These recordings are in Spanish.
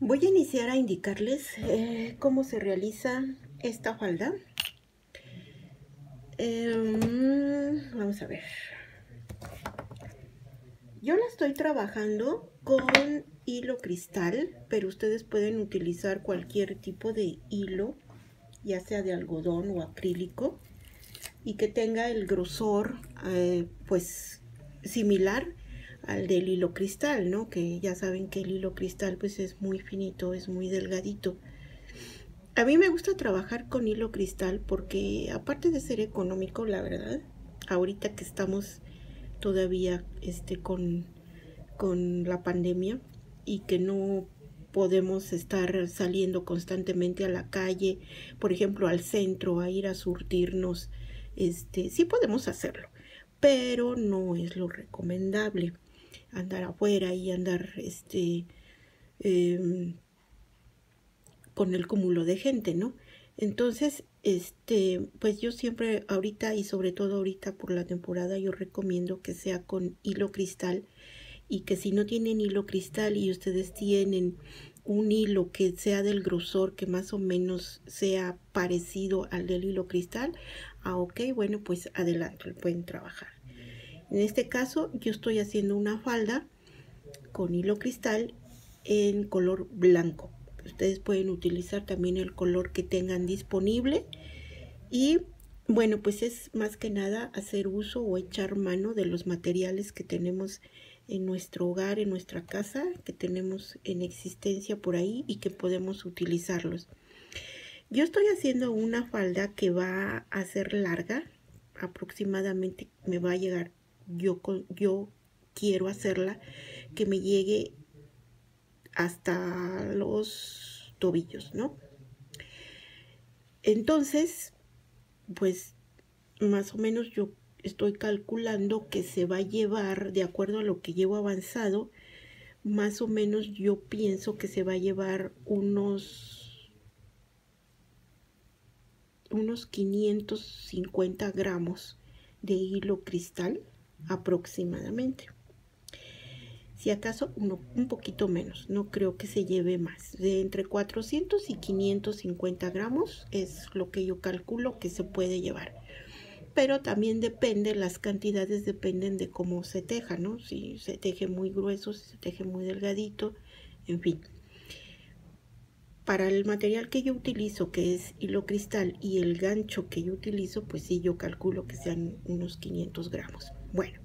Voy a iniciar a indicarles cómo se realiza esta falda. Vamos a ver. Yo la estoy trabajando con hilo cristal, pero ustedes pueden utilizar cualquier tipo de hilo, ya sea de algodón o acrílico, y que tenga el grosor pues similar al del hilo cristal, ¿no? Que ya saben que el hilo cristal pues es muy finito, es muy delgadito. A mí me gusta trabajar con hilo cristal porque aparte de ser económico, la verdad, ahorita que estamos todavía con la pandemia y que no podemos estar saliendo constantemente a la calle, por ejemplo al centro, a ir a surtirnos, sí podemos hacerlo, pero no es lo recomendable andar afuera y andar con el cúmulo de gente, ¿no? Entonces, pues yo siempre ahorita y sobre todo ahorita por la temporada yo recomiendo que sea con hilo cristal, y que si no tienen hilo cristal y ustedes tienen un hilo que sea del grosor que más o menos sea parecido al del hilo cristal, ok, bueno, pues adelante, pueden trabajar. En este caso yo estoy haciendo una falda con hilo cristal en color blanco. Ustedes pueden utilizar también el color que tengan disponible y bueno, pues es más que nada hacer uso o echar mano de los materiales que tenemos en nuestro hogar, en nuestra casa, que tenemos en existencia por ahí y que podemos utilizarlos. Yo estoy haciendo una falda que va a ser larga, aproximadamente me va a llegar, yo quiero hacerla que me llegue hasta los tobillos, ¿no? Entonces, pues más o menos yo estoy calculando que se va a llevar, de acuerdo a lo que llevo avanzado, más o menos yo pienso que se va a llevar unos 550 gramos de hilo cristal aproximadamente. Si acaso un poquito menos, no creo que se lleve más. De entre 400 y 550 gramos es lo que yo calculo que se puede llevar. Pero también depende, las cantidades dependen de cómo se teja, ¿no? Si se teje muy grueso, si se teje muy delgadito, en fin. Para el material que yo utilizo, que es hilo cristal, y el gancho que yo utilizo, pues sí, yo calculo que sean unos 500 gramos. Bueno,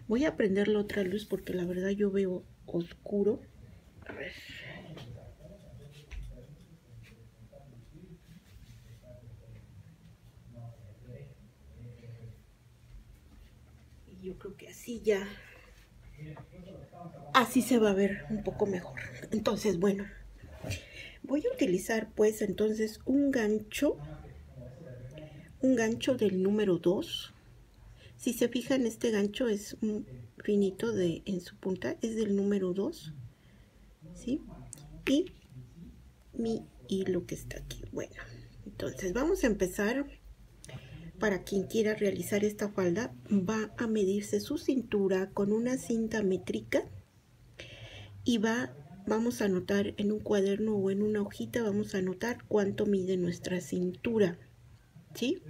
voy a prender la otra luz porque la verdad yo veo oscuro. A ver. Y yo creo que así se va a ver un poco mejor. Entonces, bueno, voy a utilizar pues entonces un gancho del número 2. Si se fijan, este gancho es un finito en su punta, es del número 2, ¿sí? Y mi hilo que está aquí. Bueno, entonces vamos a empezar. Para quien quiera realizar esta falda, va a medirse su cintura con una cinta métrica y vamos a anotar en un cuaderno o en una hojita, vamos a anotar cuánto mide nuestra cintura, ¿sí?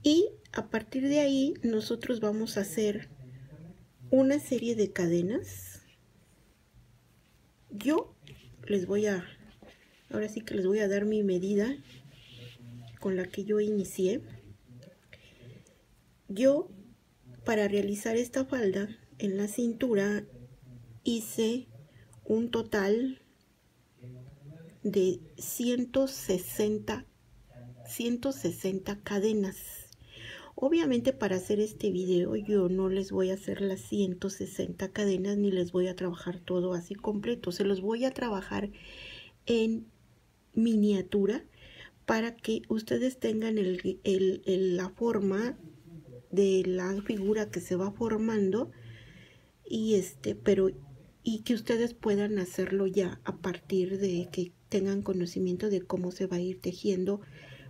Y a partir de ahí nosotros vamos a hacer una serie de cadenas. Yo ahora sí que les voy a dar mi medida con la que yo inicié. Yo, para realizar esta falda en la cintura, hice un total de 160 cadenas. Obviamente para hacer este video yo no les voy a hacer las 160 cadenas ni les voy a trabajar todo así completo. Se los voy a trabajar en miniatura para que ustedes tengan la forma de la figura que se va formando y y que ustedes puedan hacerlo ya a partir de que tengan conocimiento de cómo se va a ir tejiendo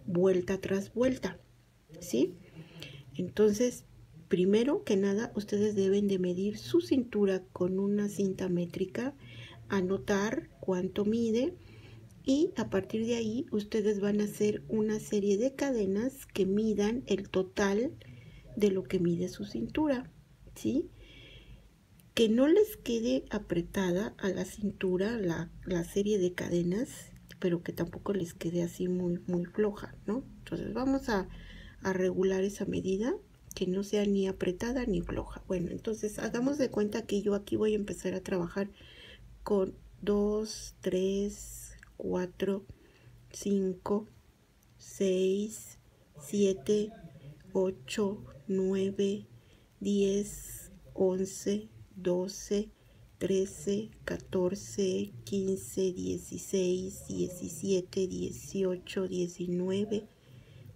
vuelta tras vuelta, ¿sí? Entonces, primero que nada, ustedes deben de medir su cintura con una cinta métrica, anotar cuánto mide, y a partir de ahí ustedes van a hacer una serie de cadenas que midan el total de lo que mide su cintura, ¿sí? Que no les quede apretada a la cintura la serie de cadenas, pero que tampoco les quede así muy floja, ¿no? Entonces vamos a regular esa medida, que no sea ni apretada ni floja. Bueno, entonces hagamos de cuenta que yo aquí voy a empezar a trabajar con 2, 3, 4, 5, 6, 7, 8, 9, 10, 11, 12, 13, 14, 15, 16, 17, 18, 19,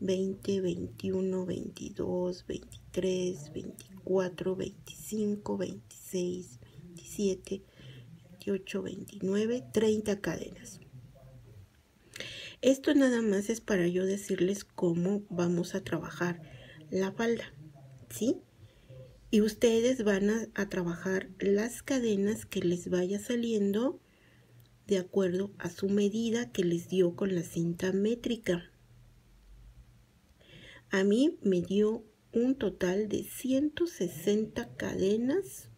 20, 21, 22, 23, 24, 25, 26, 27, 28, 29, 30 cadenas. Esto nada más es para yo decirles cómo vamos a trabajar la falda, ¿sí? Y ustedes van a trabajar las cadenas que les vaya saliendo de acuerdo a su medida que les dio con la cinta métrica. A mí me dio un total de 160 cadenas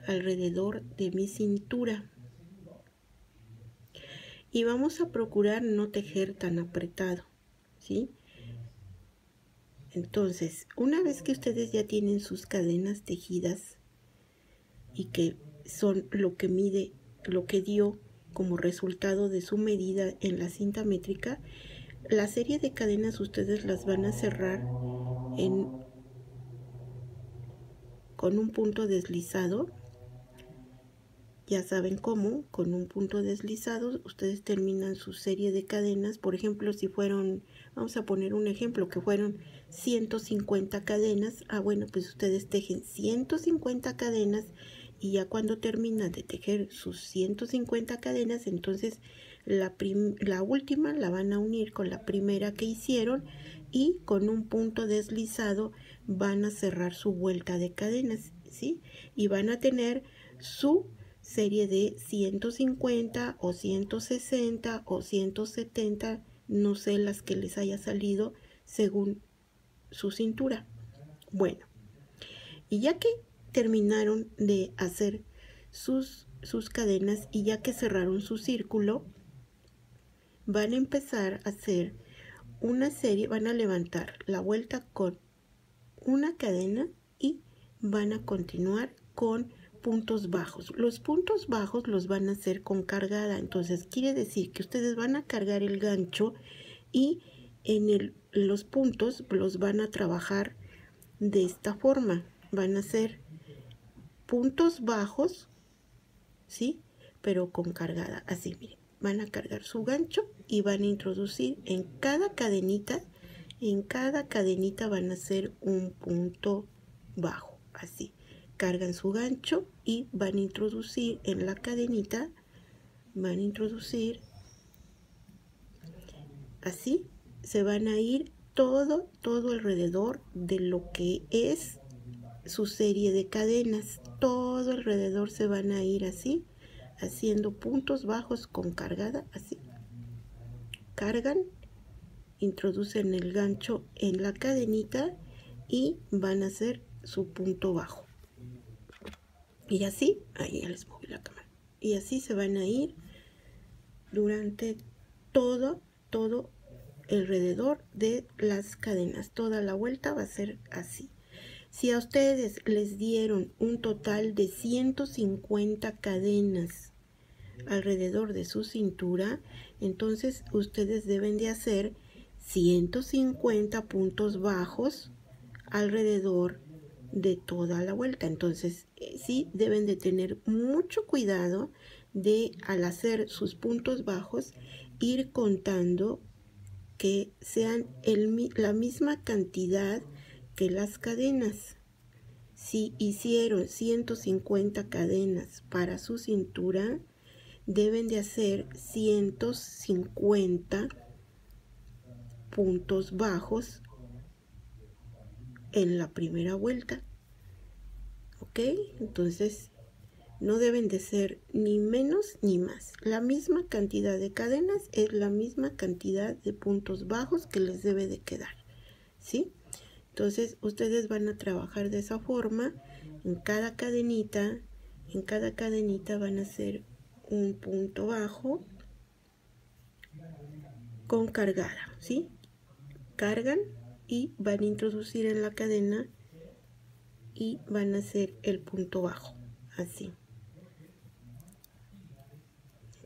alrededor de mi cintura. Y vamos a procurar no tejer tan apretado, ¿sí? Entonces, una vez que ustedes ya tienen sus cadenas tejidas y que son lo que mide, lo que dio como resultado de su medida en la cinta métrica, la serie de cadenas ustedes las van a cerrar con un punto deslizado. Ya saben cómo, con un punto deslizado, ustedes terminan su serie de cadenas. Por ejemplo, si fueron, vamos a poner un ejemplo, que fueron 150 cadenas. Bueno, pues ustedes tejen 150 cadenas y ya cuando terminan de tejer sus 150 cadenas, entonces la última la van a unir con la primera que hicieron y con un punto deslizado van a cerrar su vuelta de cadenas, ¿sí? Y van a tener su serie de 150 o 160 o 170, no sé las que les haya salido según su cintura. Bueno, y ya que terminaron de hacer sus cadenas y ya que cerraron su círculo, van a empezar a hacer una serie, van a levantar la vuelta con una cadena y van a continuar con puntos bajos. Los puntos bajos los van a hacer con cargada, entonces quiere decir que ustedes van a cargar el gancho y en los puntos los van a trabajar de esta forma. Van a hacer puntos bajos, ¿sí? Pero con cargada, así miren. Van a cargar su gancho y van a introducir en cada cadenita van a hacer un punto bajo, así. Cargan su gancho y van a introducir en la cadenita, van a introducir así, se van a ir todo alrededor de lo que es su serie de cadenas, todo alrededor se van a ir así, haciendo puntos bajos con cargada, así. Cargan, introducen el gancho en la cadenita y van a hacer su punto bajo. Y así, ahí ya les moví la cámara. Y así se van a ir durante todo alrededor de las cadenas. Toda la vuelta va a ser así. Si a ustedes les dieron un total de 150 cadenas alrededor de su cintura, entonces ustedes deben de hacer 150 puntos bajos alrededor de toda la vuelta. Entonces sí deben de tener mucho cuidado de, al hacer sus puntos bajos, ir contando que sean la misma cantidad que las cadenas. Si hicieron 150 cadenas para su cintura, deben de hacer 150 puntos bajos en la primera vuelta. ¿Ok? Entonces No deben de ser ni menos ni más. La misma cantidad de cadenas es la misma cantidad de puntos bajos que les debe de quedar, ¿sí? Entonces ustedes van a trabajar de esa forma. En cada cadenita van a hacer un punto bajo con cargada, ¿sí? Cargan y van a introducir en la cadena y van a hacer el punto bajo, así.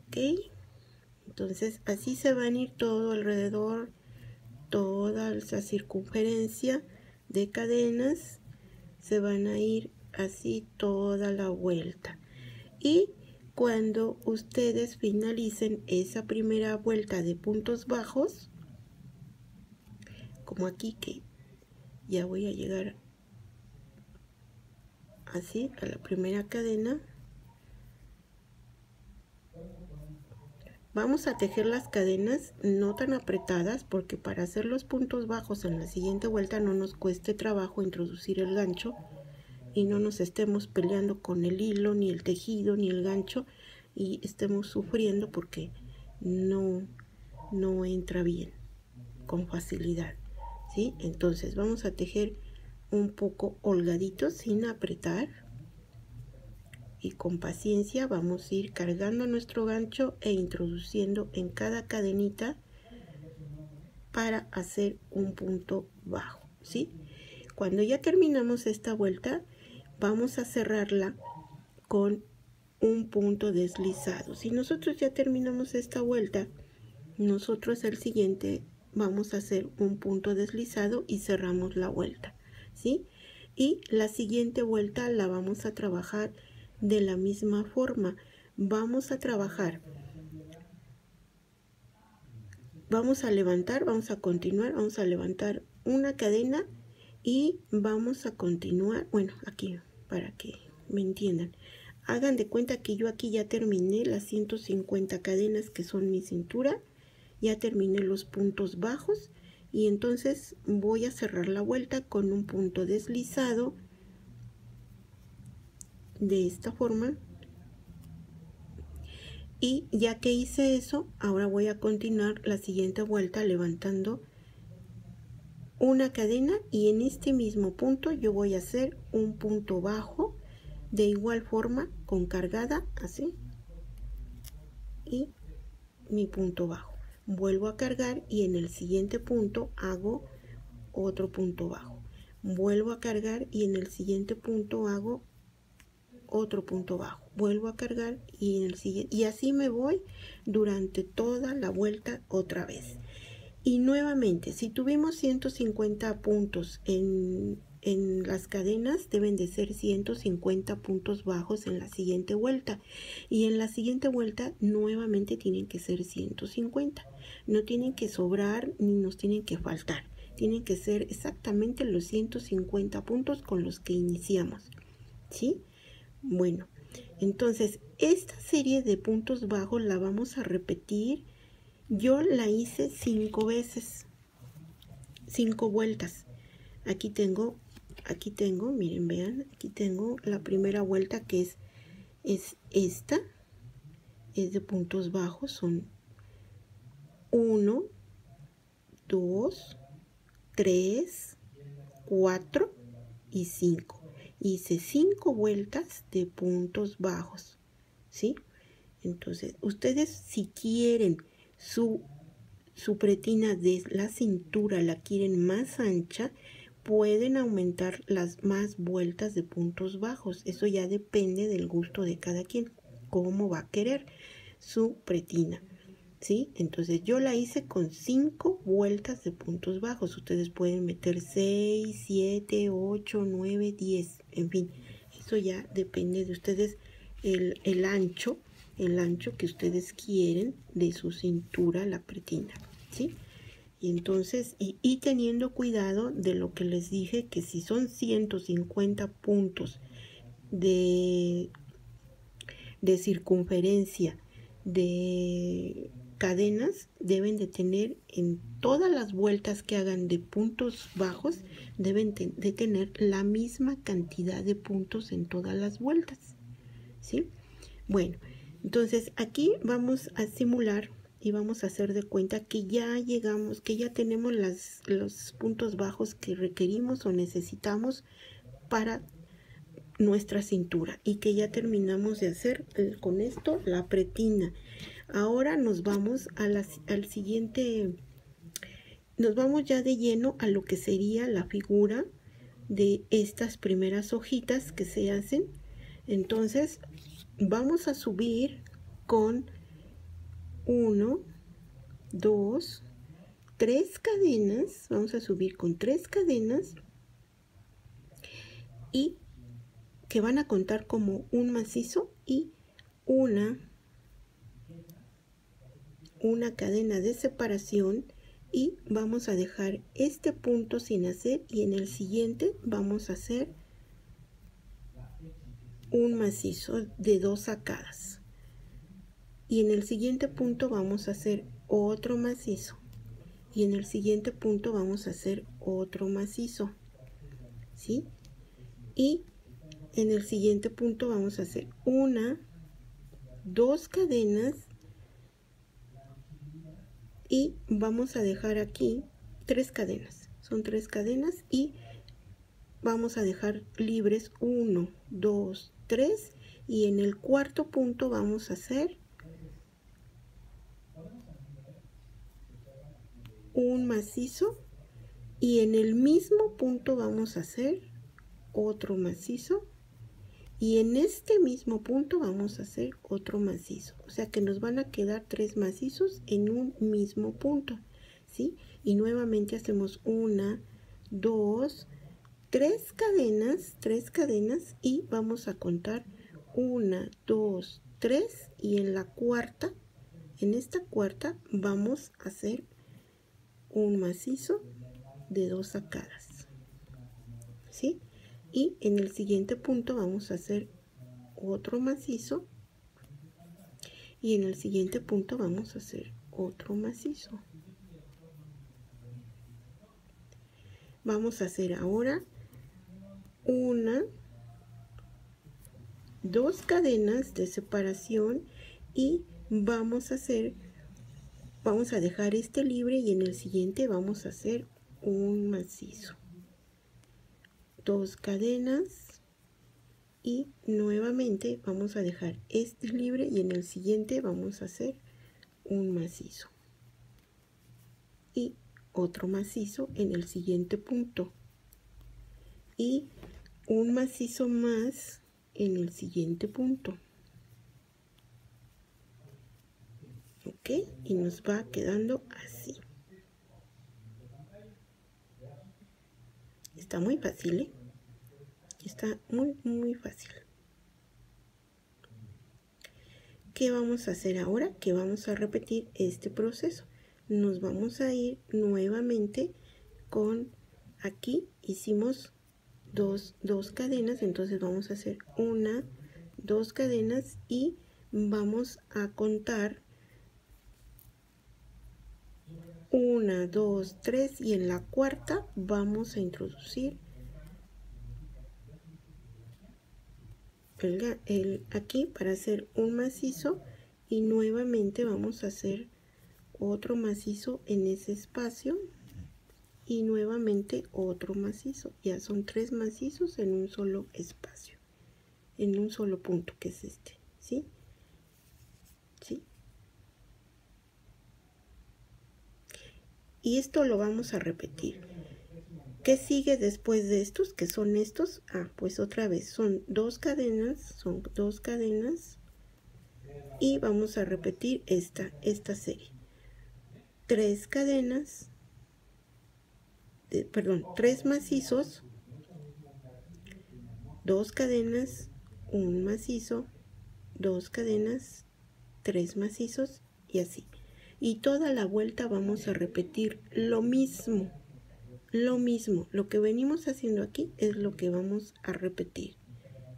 ¿Ok? Entonces así se van a ir todo alrededor, toda esa circunferencia de cadenas, se van a ir así toda la vuelta. Y cuando ustedes finalicen esa primera vuelta de puntos bajos, como aquí que ya voy a llegar así a la primera cadena, vamos a tejer las cadenas no tan apretadas, porque para hacer los puntos bajos en la siguiente vuelta no nos cueste trabajo introducir el gancho y no nos estemos peleando con el hilo, ni el tejido, ni el gancho, y estemos sufriendo porque no entra bien con facilidad, ¿sí? Entonces vamos a tejer un poco holgadito sin apretar, y con paciencia vamos a ir cargando nuestro gancho e introduciendo en cada cadenita para hacer un punto bajo, ¿sí? Cuando ya terminamos esta vuelta, vamos a cerrarla con un punto deslizado. Si nosotros ya terminamos esta vuelta, nosotros el siguiente vamos a hacer un punto deslizado y cerramos la vuelta, ¿sí? Y la siguiente vuelta la vamos a trabajar de la misma forma. Vamos a trabajar, vamos a levantar, vamos a continuar, vamos a levantar una cadena y vamos a continuar, bueno, aquí para que me entiendan, hagan de cuenta que yo aquí ya terminé las 150 cadenas que son mi cintura, ya terminé los puntos bajos y entonces voy a cerrar la vuelta con un punto deslizado de esta forma. Y ya que hice eso, ahora voy a continuar la siguiente vuelta levantando una cadena y en este mismo punto yo voy a hacer un punto bajo de igual forma con cargada, así, y mi punto bajo. Vuelvo a cargar y en el siguiente punto hago otro punto bajo. Vuelvo a cargar y en el siguiente punto hago otro punto bajo. Vuelvo a cargar y en el siguiente, y así me voy durante toda la vuelta otra vez. Y nuevamente, si tuvimos 150 puntos en las cadenas, deben de ser 150 puntos bajos en la siguiente vuelta. Y en la siguiente vuelta nuevamente tienen que ser 150. No tienen que sobrar ni nos tienen que faltar. Tienen que ser exactamente los 150 puntos con los que iniciamos, ¿sí? Bueno, entonces esta serie de puntos bajos la vamos a repetir. Yo la hice 5 veces, 5 vueltas. Aquí tengo, miren, vean, aquí tengo la primera vuelta que es esta, es de puntos bajos, son 1, 2, 3, 4 y 5. Hice 5 vueltas de puntos bajos, ¿sí? Entonces, ustedes si quieren su pretina de la cintura la quieren más ancha, pueden aumentar las más vueltas de puntos bajos. Eso ya depende del gusto de cada quien, cómo va a querer su pretina, ¿sí? Entonces yo la hice con 5 vueltas de puntos bajos. Ustedes pueden meter 6, 7, 8, 9, 10, en fin, eso ya depende de ustedes, el ancho que ustedes quieren de su cintura, la pretina, ¿sí? Y entonces, y teniendo cuidado de lo que les dije, que si son 150 puntos de circunferencia de cadenas, deben de tener en todas las vueltas que hagan de puntos bajos, deben de tener la misma cantidad de puntos en todas las vueltas, ¿sí? Bueno, entonces aquí vamos a simular y vamos a hacer de cuenta que ya llegamos, que ya tenemos los puntos bajos que requerimos o necesitamos para nuestra cintura y que ya terminamos de hacer con esto la pretina. Ahora nos vamos al siguiente, nos vamos ya de lleno a lo que sería la figura de estas primeras hojitas que se hacen. Entonces vamos a subir con 1, 2, 3 cadenas, vamos a subir con 3 cadenas y que van a contar como un macizo y una cadena de separación, y vamos a dejar este punto sin hacer, y en el siguiente vamos a hacer un macizo de 2 sacadas, y en el siguiente punto vamos a hacer otro macizo, y en el siguiente punto vamos a hacer otro macizo, ¿sí? Y en el siguiente punto vamos a hacer 1, 2 cadenas, y vamos a dejar aquí 3 cadenas, son 3 cadenas, y vamos a dejar libres 1, 2, 3, y en el cuarto punto vamos a hacer un macizo, y en el mismo punto vamos a hacer otro macizo, y en este mismo punto vamos a hacer otro macizo, o sea que nos van a quedar 3 macizos en un mismo punto, ¿sí? Y nuevamente hacemos 1, 2, 3 cadenas, y vamos a contar 1, 2, 3, y en la cuarta, en esta cuarta vamos a hacer un macizo de 2 sacadas, ¿sí? Y en el siguiente punto vamos a hacer otro macizo, y en el siguiente punto vamos a hacer otro macizo. Vamos a hacer ahora 1, 2 cadenas de separación, y vamos a dejar este libre, y en el siguiente vamos a hacer un macizo, 2 cadenas, y nuevamente vamos a dejar este libre, y en el siguiente vamos a hacer un macizo y otro macizo en el siguiente punto, y un macizo más en el siguiente punto. Ok, y nos va quedando así. Está muy fácil, ¿eh? Está muy fácil. ¿Qué vamos a hacer ahora? Que vamos a repetir este proceso. Nos vamos a ir nuevamente con, aquí hicimos dos cadenas, entonces vamos a hacer 1, 2 cadenas, y vamos a contar 1, 2, 3, y en la cuarta vamos a introducir aquí para hacer un macizo, y nuevamente vamos a hacer otro macizo en ese espacio, y nuevamente otro macizo. Ya son 3 macizos en un solo espacio, en un solo punto, que es este, ¿sí? ¿Sí? Y esto lo vamos a repetir. ¿Qué sigue después de estos? ¿Qué son estos? Pues otra vez son 2 cadenas, y vamos a repetir esta serie. 3 cadenas, 3 macizos, 2 cadenas, un macizo, 2 cadenas, 3 macizos, y así. Y toda la vuelta vamos a repetir lo mismo. Lo que venimos haciendo aquí es lo que vamos a repetir,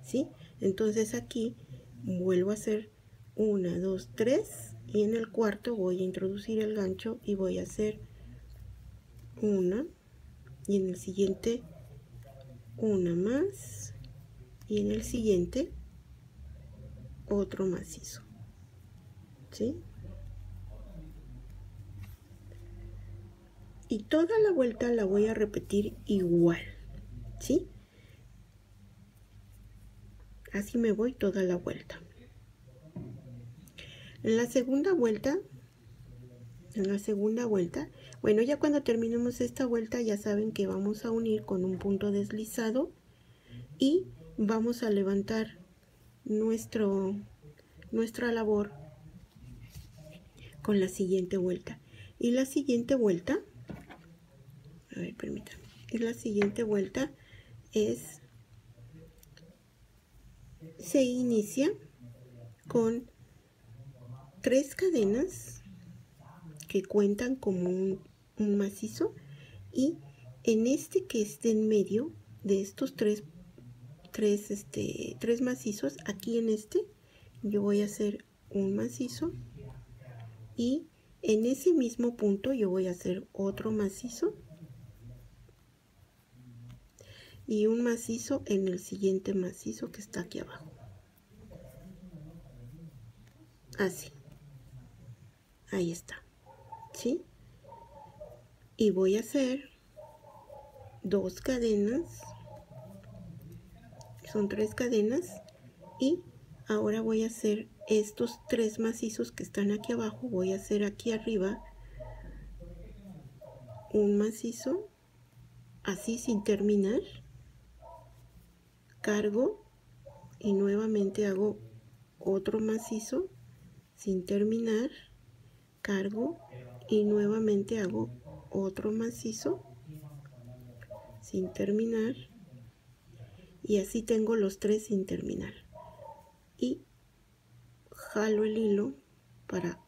¿sí? Entonces aquí vuelvo a hacer 1, 2, 3, y en el cuarto voy a introducir el gancho y voy a hacer 1, y en el siguiente una más, y en el siguiente otro macizo, ¿sí? Y toda la vuelta la voy a repetir igual, ¿sí? Así me voy toda la vuelta. En la segunda vuelta, bueno, ya cuando terminemos esta vuelta ya saben que vamos a unir con un punto deslizado y vamos a levantar nuestra labor con la siguiente vuelta. Y la siguiente vuelta, a ver, permítanme, y la siguiente vuelta se inicia con 3 cadenas que cuentan como un macizo, y en este que esté en medio de estos tres macizos, aquí en este yo voy a hacer un macizo, y en ese mismo punto yo voy a hacer otro macizo y un macizo en el siguiente macizo que está aquí abajo, así, ahí está, ¿sí? Y voy a hacer 2 cadenas, son 3 cadenas, y ahora voy a hacer estos 3 macizos que están aquí abajo, voy a hacer aquí arriba un macizo, así sin terminar, cargo y nuevamente hago otro macizo sin terminar, cargo y nuevamente hago otro macizo sin terminar, y así tengo los 3 sin terminar, y jalo el hilo para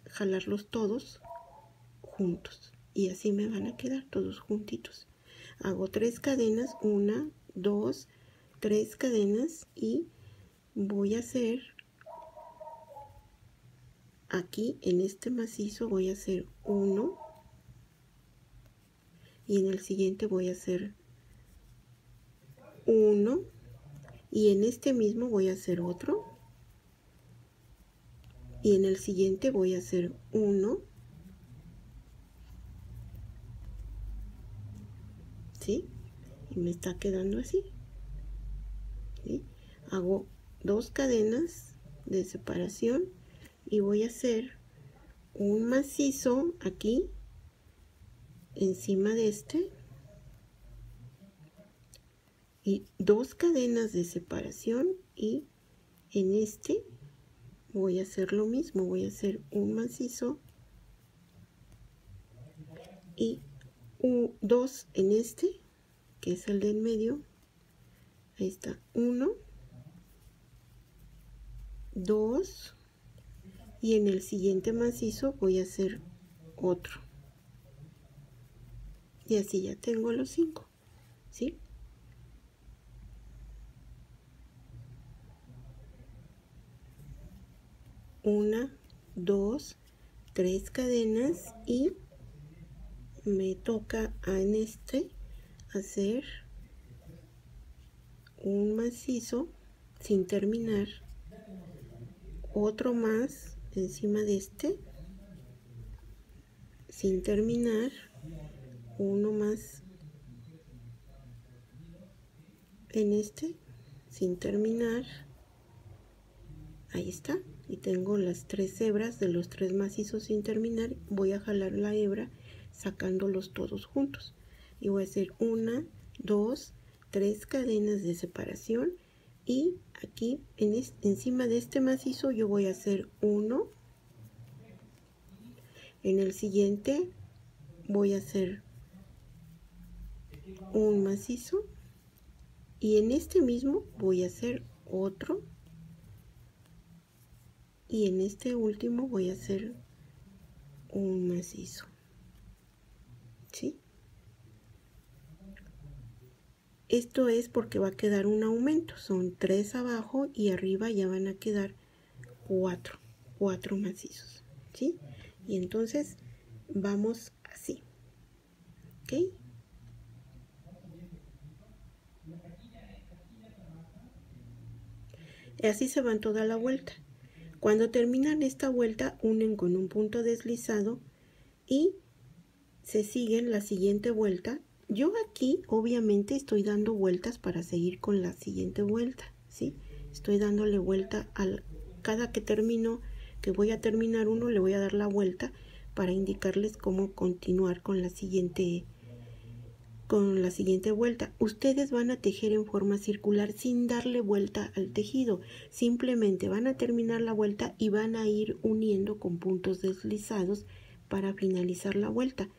jalarlos todos juntos, y así me van a quedar todos juntitos. Hago 3 cadenas, 1, 2, 3 cadenas, y voy a hacer aquí en este macizo voy a hacer 1, y en el siguiente voy a hacer 1, y en este mismo voy a hacer otro, y en el siguiente voy a hacer 1, ¿sí? Y me está quedando así, ¿sí? Hago 2 cadenas de separación y voy a hacer un macizo aquí encima de este, y 2 cadenas de separación, y en este voy a hacer lo mismo, voy a hacer un macizo y 2 en este que es el de en medio, ahí está, 1, 2, y en el siguiente macizo voy a hacer otro, y así ya tengo los 5, ¿sí? Una, 2, 3 cadenas, y me toca en este hacer un macizo sin terminar, otro más encima de este sin terminar, uno más en este sin terminar, ahí está, y tengo las 3 hebras de los 3 macizos sin terminar. Voy a jalar la hebra sacándolos todos juntos, y voy a hacer 1, 2, 3 cadenas de separación, y aquí encima de este macizo yo voy a hacer 1, en el siguiente voy a hacer un macizo, y en este mismo voy a hacer otro, y en este último voy a hacer un macizo, ¿sí? Esto es porque va a quedar un aumento, son 3 abajo y arriba ya van a quedar 4 macizos, ¿sí? Y entonces vamos así, ¿ok? Así se van toda la vuelta. Cuando terminan esta vuelta, unen con un punto deslizado y se siguen la siguiente vuelta. Yo aquí obviamente estoy dando vueltas para seguir con la siguiente vuelta, ¿sí? Estoy dándole vuelta cada que termino, que voy a terminar uno, le voy a dar la vuelta para indicarles cómo continuar con la siguiente vuelta. Ustedes van a tejer en forma circular sin darle vuelta al tejido. Simplemente van a terminar la vuelta y van a ir uniendo con puntos deslizados para finalizar la vuelta.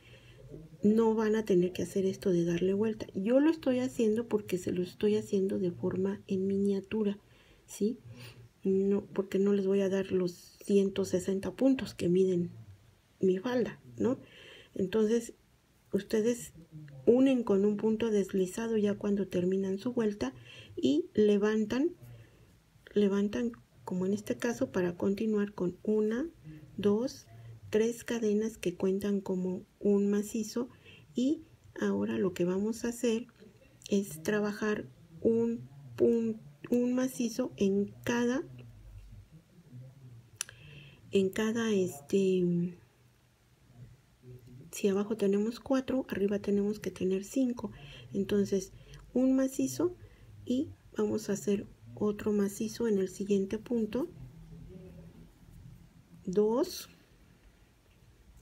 No van a tener que hacer esto de darle vuelta. Yo lo estoy haciendo porque se lo estoy haciendo de forma en miniatura, ¿sí? No, porque no les voy a dar los 160 puntos que miden mi falda, ¿no? Entonces, ustedes unen con un punto deslizado ya cuando terminan su vuelta y levantan como en este caso para continuar con 1, 2, 3 cadenas que cuentan como un macizo. Y ahora lo que vamos a hacer es trabajar un macizo en cada si abajo tenemos 4, arriba tenemos que tener 5. Entonces, un macizo y vamos a hacer otro macizo en el siguiente punto. 2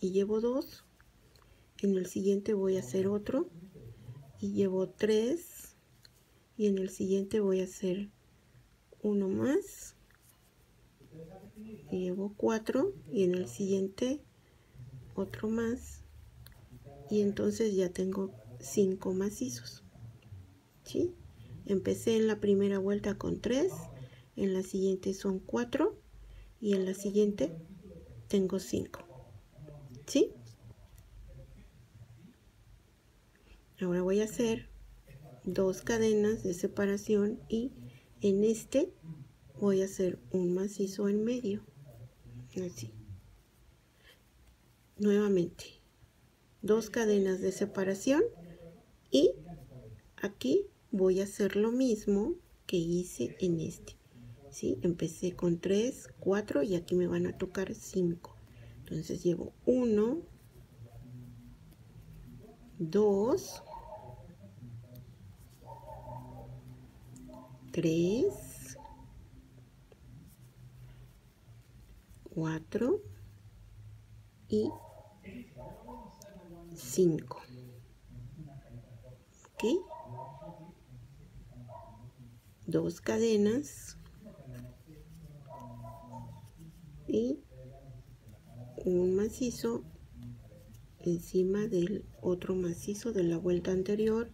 y llevo 2. En el siguiente voy a hacer otro y llevo 3. Y en el siguiente voy a hacer uno más. Y llevo 4. Y en el siguiente otro más. Y entonces ya tengo 5 macizos, ¿sí? Empecé en la primera vuelta con 3, en la siguiente son 4 y en la siguiente tengo 5, ¿sí? Ahora voy a hacer 2 cadenas de separación y en este voy a hacer un macizo en medio, así. Nuevamente 2 cadenas de separación y aquí voy a hacer lo mismo que hice en este, ¿sí? Empecé con 3, 4 y aquí me van a tocar 5. Entonces llevo 1, 2, 3, 4 y 5. ¿Ok? 2 cadenas y un macizo encima del otro macizo de la vuelta anterior,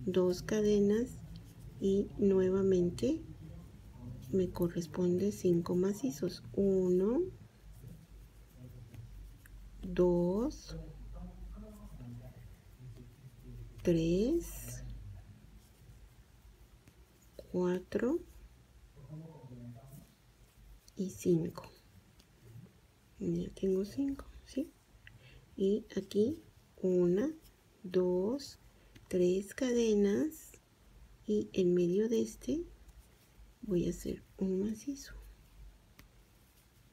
2 cadenas y nuevamente me corresponde 5 macizos. 1, 2, 3, 4 y 5. Ya tengo 5, ¿sí? Y aquí 1, 2, 3 cadenas y en medio de este voy a hacer un macizo.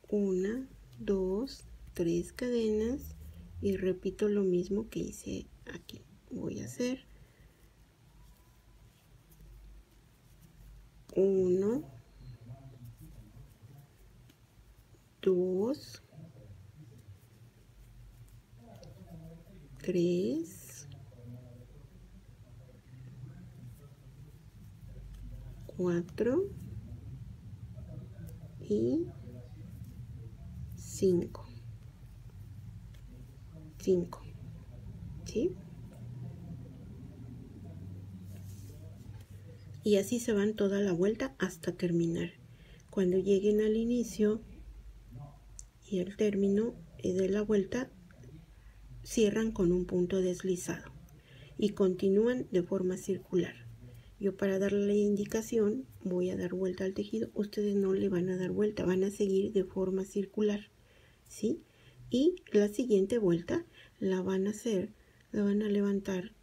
1, 2, 3 cadenas y repito lo mismo que hice aquí. Voy a hacer 1, 2, 3, 4 y 5. 5, ¿sí? Y así se van toda la vuelta hasta terminar. Cuando lleguen al inicio y al término de la vuelta, cierran con un punto deslizado y continúan de forma circular. Yo para darle la indicación voy a dar vuelta al tejido. Ustedes no le van a dar vuelta, van a seguir de forma circular, ¿sí? Y la siguiente vuelta la van a hacer, la van a levantar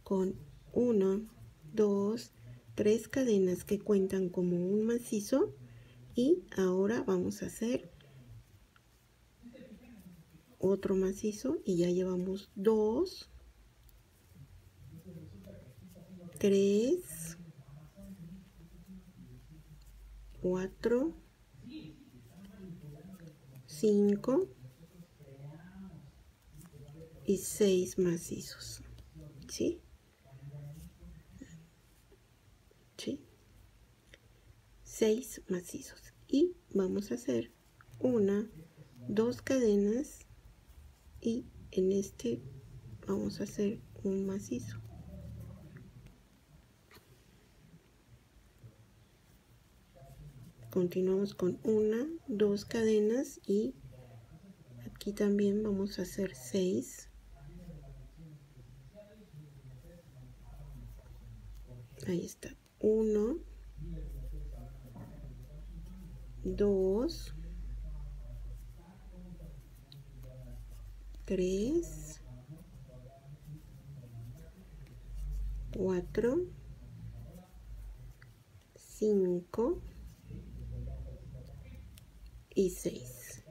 con 1, 2, 3 cadenas que cuentan como un macizo Y ahora vamos a hacer otro macizo y ya llevamos 2, 3, 4, 5 y 6 macizos, ¿sí? ¿Sí? 6 macizos. Y vamos a hacer 1, 2 cadenas y en este vamos a hacer un macizo. Continuamos con 1, 2 cadenas y aquí también vamos a hacer 6. Ahí está. 1, 2, 3, 4, 5 y 6.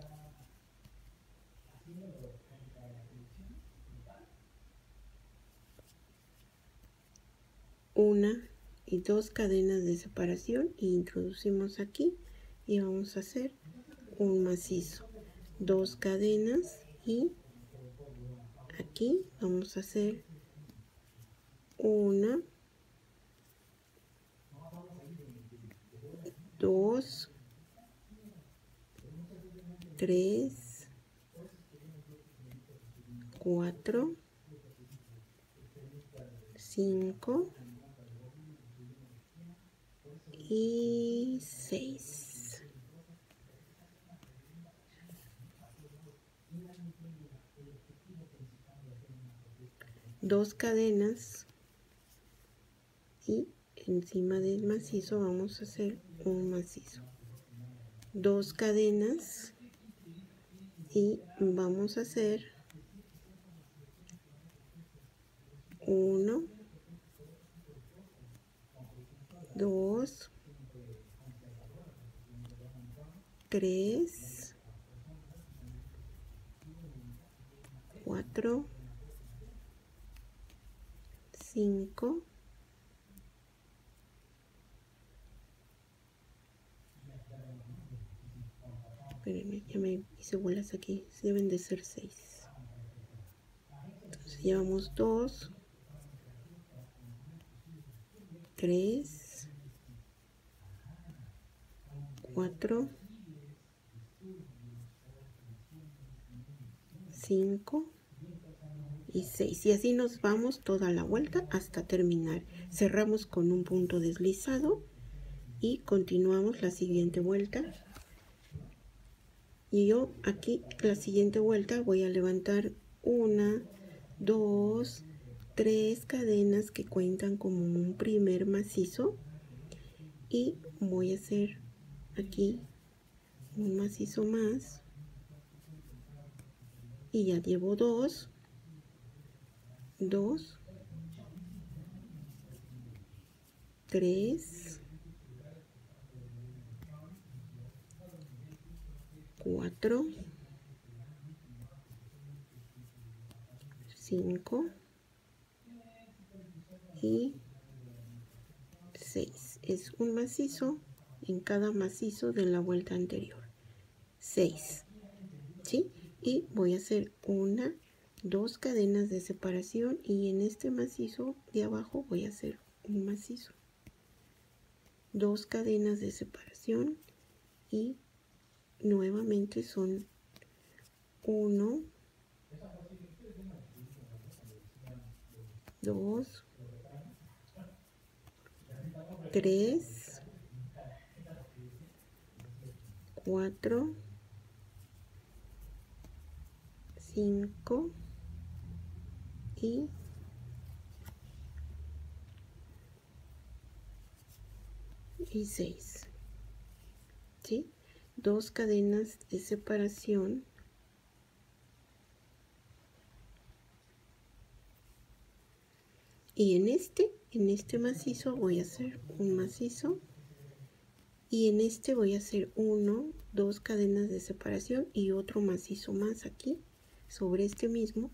Una y 2 cadenas de separación y introducimos aquí y vamos a hacer un macizo. 2 cadenas y aquí vamos a hacer 1, 2, 3, 4, 5 y 6. Dos cadenas y encima del macizo vamos a hacer un macizo. 2 cadenas y vamos a hacer 1, 2, 3, 4, 5 espérenme, ya me hice bolas aquí, deben de ser 6. Entonces llevamos 2, 3, 4, 5 y 6 y así nos vamos toda la vuelta hasta terminar. Cerramos con un punto deslizado y continuamos la siguiente vuelta. Y yo aquí la siguiente vuelta voy a levantar 1, 2, 3 cadenas que cuentan como un primer macizo y voy a hacer aquí un macizo más y ya llevo 2, 2, 3, 4, 5 y 6. Es un macizo en cada macizo de la vuelta anterior. 6, ¿sí? Y voy a hacer 1, 2 cadenas de separación y en este macizo de abajo voy a hacer un macizo. 2 cadenas de separación y nuevamente son 1, 2, 3, 4, 5 y 6, ¿sí? 2 cadenas de separación y en este macizo voy a hacer un macizo y en este voy a hacer 1, 2 cadenas de separación y otro macizo más aquí sobre este mismo,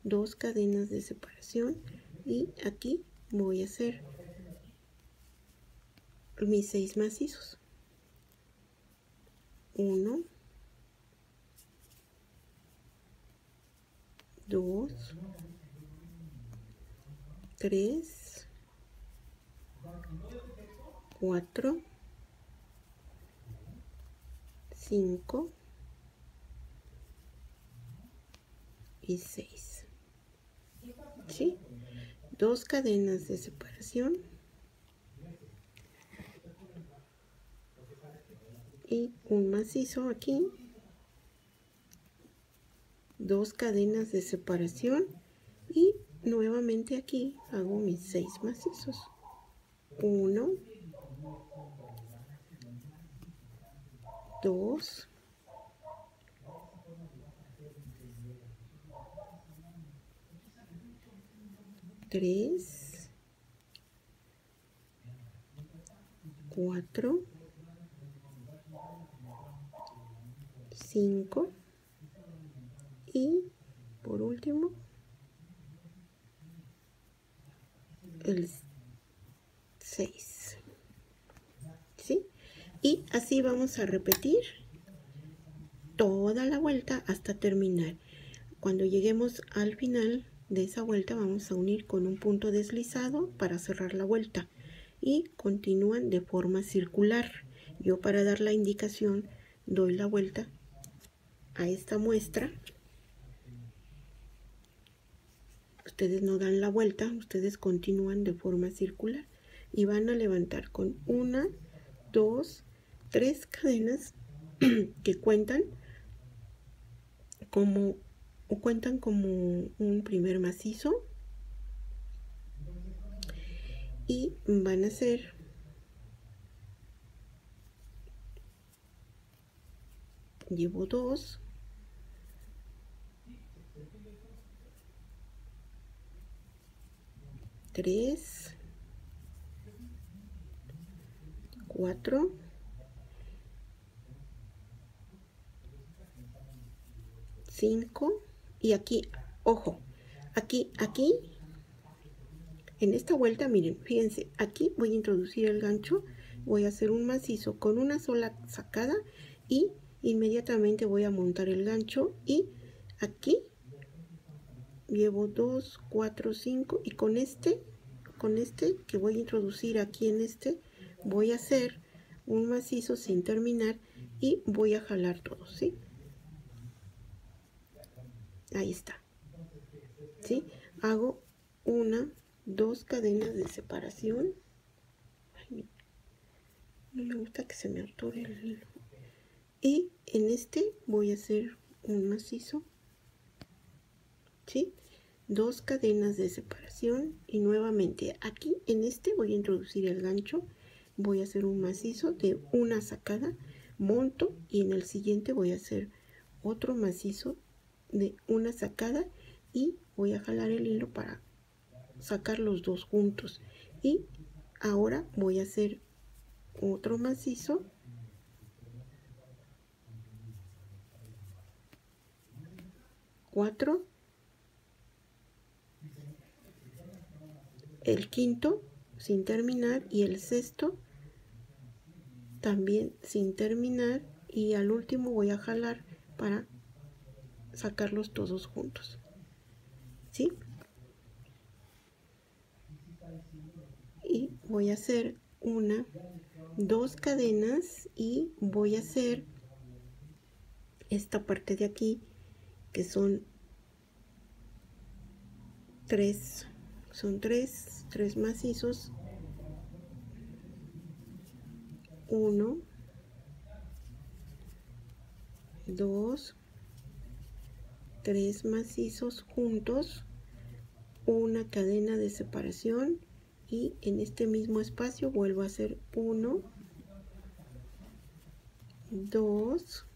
2 cadenas de separación, y aquí voy a hacer mis 6 macizos. 1, 2, 3, 4, 5 y 6. ¿Sí? 2 cadenas de separación y un macizo aquí, 2 cadenas de separación y nuevamente aquí hago mis 6 macizos. 1, 2, 3, 4, 5 y por último el 6. ¿Sí? Y así vamos a repetir toda la vuelta hasta terminar. Cuando lleguemos al final de esa vuelta vamos a unir con un punto deslizado para cerrar la vuelta y continúan de forma circular. Yo, para dar la indicación, doy la vuelta a esta muestra. Ustedes no dan la vuelta, ustedes continúan de forma circular y van a levantar con 1, 2, 3 cadenas que cuentan como un primer macizo, y van a hacer llevo 2, 3, 4, 5 y aquí, ojo, aquí en esta vuelta, miren, fíjense, aquí voy a introducir el gancho, voy a hacer un macizo con una sola sacada y inmediatamente voy a montar el gancho, y aquí llevo 2, 4, 5 y con este que voy a introducir aquí en este, voy a hacer un macizo sin terminar y voy a jalar todo, ¿sí? Ahí está, ¿sí? Hago 1, 2 cadenas de separación. Ay, no me gusta que se me atore el hilo. Y en este voy a hacer un macizo, ¿sí? 2 cadenas de separación y nuevamente aquí en este voy a introducir el gancho, voy a hacer un macizo de una sacada, monto, y en el siguiente voy a hacer otro macizo de una sacada y voy a jalar el hilo para sacar los dos juntos. Y ahora voy a hacer otro macizo, 4, el quinto sin terminar y el sexto también sin terminar, y al último voy a jalar para sacarlos todos juntos, ¿sí? Y voy a hacer 1, 2 cadenas y voy a hacer esta parte de aquí que son 3, son 3 macizos, 1, 2, 3 macizos juntos, una cadena de separación, y en este mismo espacio vuelvo a hacer 1, 2,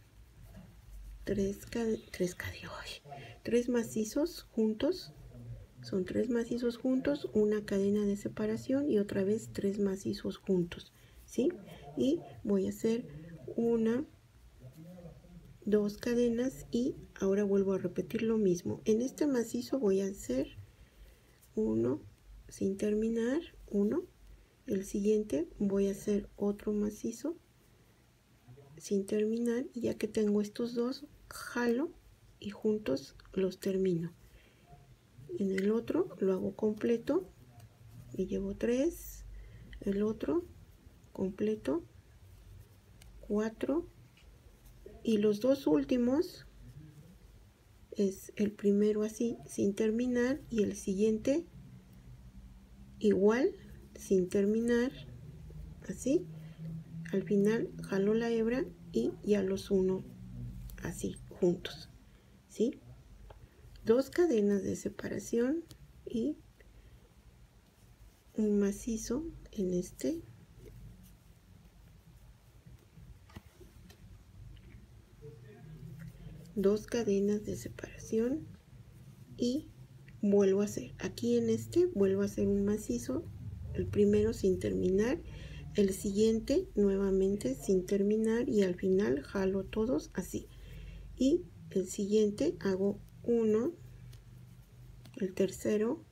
3 macizos juntos, son 3 macizos juntos, una cadena de separación y otra vez 3 macizos juntos, ¿sí? Y voy a hacer una, 2 cadenas y ahora vuelvo a repetir lo mismo. En este macizo voy a hacer 1 sin terminar, 1. El siguiente voy a hacer otro macizo sin terminar, y ya que tengo estos dos, jalo y juntos los termino. En el otro lo hago completo y llevo 3, el otro completo 4, y los dos últimos es el primero así sin terminar y el siguiente igual sin terminar, así. Al final jalo la hebra y ya los uno así juntos, ¿sí? 2 cadenas de separación y un macizo en este, dos cadenas de separación y vuelvo a hacer aquí en este, vuelvo a hacer un macizo, el primero sin terminar, el siguiente nuevamente sin terminar y al final jalo todos así, y el siguiente hago uno, el tercero,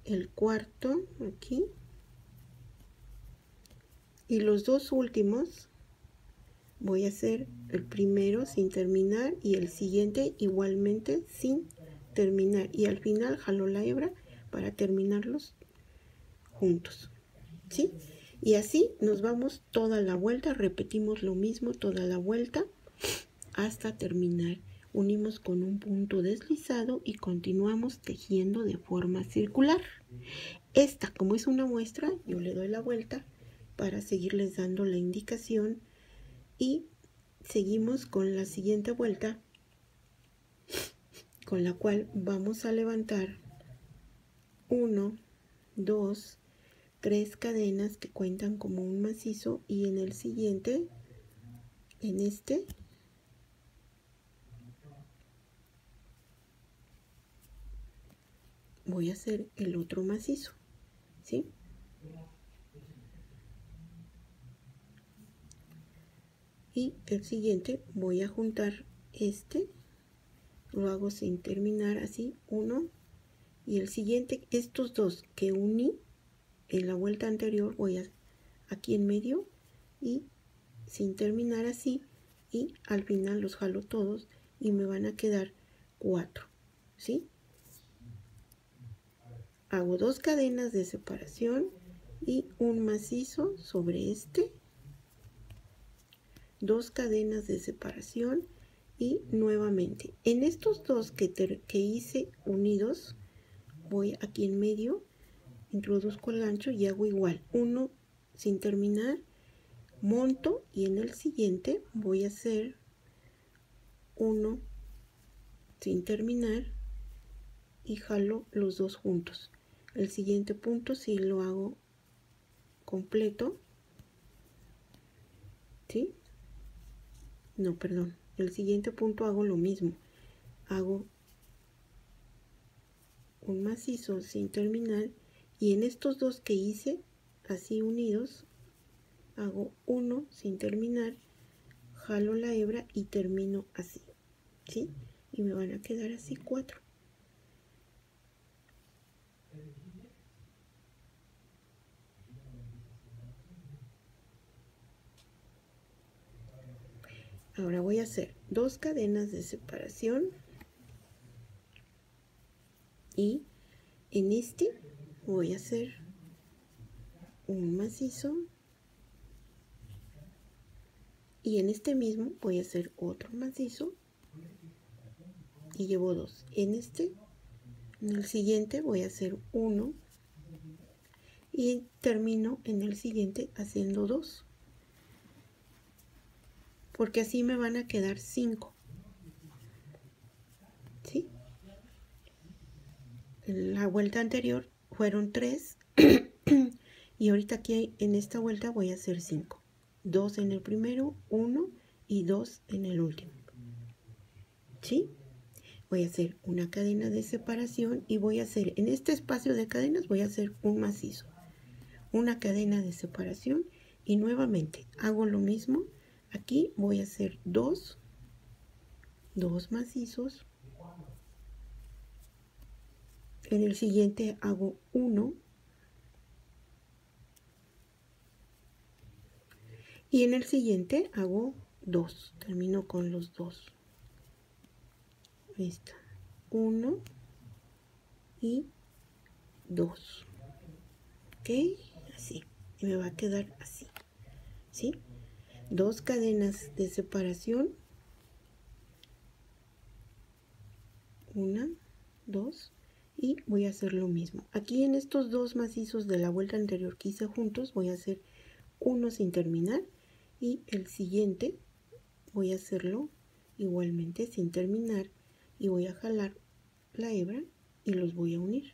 el cuarto aquí, y los dos últimos voy a hacer el primero sin terminar y el siguiente igualmente sin terminar, y al final jalo la hebra para terminarlos juntos, ¿sí? Y así nos vamos toda la vuelta, repetimos lo mismo toda la vuelta hasta terminar. Unimos con un punto deslizado y continuamos tejiendo de forma circular. Esta, como es una muestra, yo le doy la vuelta para seguirles dando la indicación y seguimos con la siguiente vuelta, con la cual vamos a levantar 1, 2, 3 cadenas que cuentan como un macizo, y en el siguiente, en este, voy a hacer el otro macizo, ¿sí? Y el siguiente voy a juntar este, lo hago sin terminar así, 1, y el siguiente, estos dos que uní en la vuelta anterior, voy a aquí en medio y sin terminar así, y al final los jalo todos y me van a quedar 4, ¿sí? Hago 2 cadenas de separación y un macizo sobre este, 2 cadenas de separación y nuevamente en estos dos que hice unidos, voy aquí en medio, introduzco el gancho y hago igual, uno sin terminar, monto, y en el siguiente voy a hacer uno sin terminar y jalo los dos juntos. El siguiente punto sí lo hago completo, ¿sí? No, perdón, el siguiente punto hago lo mismo, hago un macizo sin terminar y en estos dos que hice así unidos hago uno sin terminar, jalo la hebra y termino así, ¿sí? Y me van a quedar así 4. Ahora voy a hacer 2 cadenas de separación y en este voy a hacer un macizo y en este mismo voy a hacer otro macizo y llevo 2. En el siguiente voy a hacer 1 y termino en el siguiente haciendo 2, porque así me van a quedar 5, ¿sí? En la vuelta anterior fueron 3 y ahorita aquí en esta vuelta voy a hacer 5, 2 en el primero, 1 y 2 en el último, ¿sí? Voy a hacer una cadena de separación y voy a hacer en este espacio de cadenas, voy a hacer un macizo, una cadena de separación Y nuevamente hago lo mismo. Aquí voy a hacer dos macizos. En el siguiente hago uno. Y en el siguiente hago dos. Termino con los dos. Ahí está. Uno y dos. Ok, así. Y me va a quedar así. ¿Sí? Dos cadenas de separación. Una, dos. Y voy a hacer lo mismo. Aquí en estos dos macizos de la vuelta anterior que hice juntos, voy a hacer uno sin terminar. Y el siguiente voy a hacerlo igualmente sin terminar. Y voy a jalar la hebra y los voy a unir.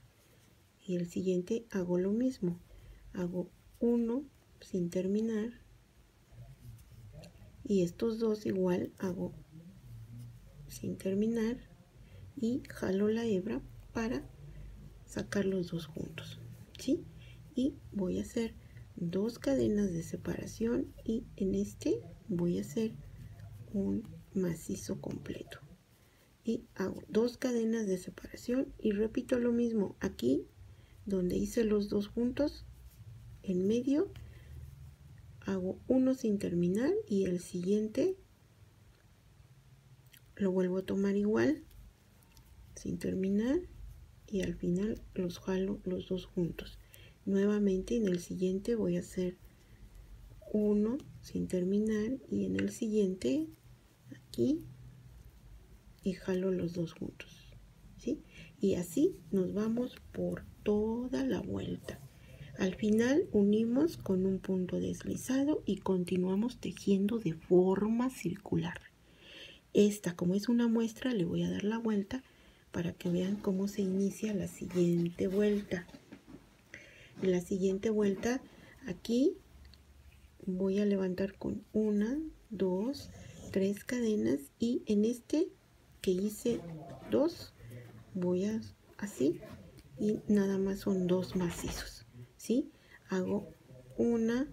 Y el siguiente hago lo mismo. Hago uno sin terminar. Y estos dos igual hago sin terminar. Y jalo la hebra para sacar los dos juntos, ¿sí? Y voy a hacer dos cadenas de separación y en este voy a hacer un macizo completo y hago dos cadenas de separación y repito lo mismo aquí donde hice los dos juntos, en medio hago uno sin terminar y el siguiente lo vuelvo a tomar igual sin terminar y al final los jalo los dos juntos. Nuevamente en el siguiente voy a hacer uno sin terminar y en el siguiente aquí y jalo los dos juntos, ¿sí? Y así nos vamos por toda la vuelta. Al final unimos con un punto deslizado y continuamos tejiendo de forma circular. Esta, como es una muestra, le voy a dar la vuelta para que vean cómo se inicia la siguiente vuelta. En la siguiente vuelta, aquí voy a levantar con una, dos, tres cadenas y en este que hice dos, voy a así y nada más son dos macizos, ¿sí? Hago una,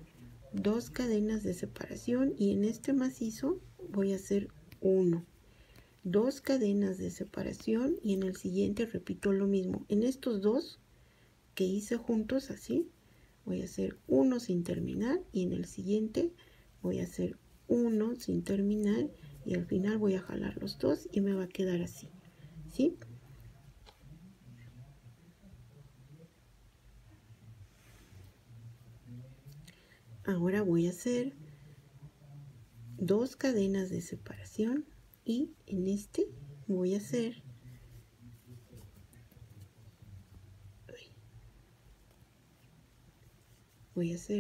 dos cadenas de separación y en este macizo voy a hacer uno. Dos cadenas de separación y en el siguiente repito lo mismo. En estos dos que hice juntos así, voy a hacer uno sin terminar y en el siguiente voy a hacer uno sin terminar y al final voy a jalar los dos y me va a quedar así, ¿sí? Ahora voy a hacer dos cadenas de separación y en este voy a hacer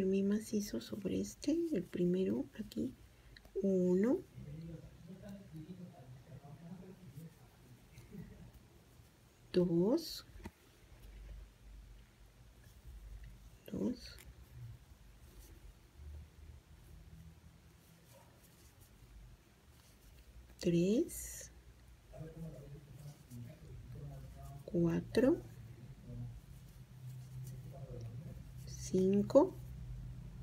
mi macizo sobre este, el primero aquí, uno, dos, dos, tres, cuatro, 5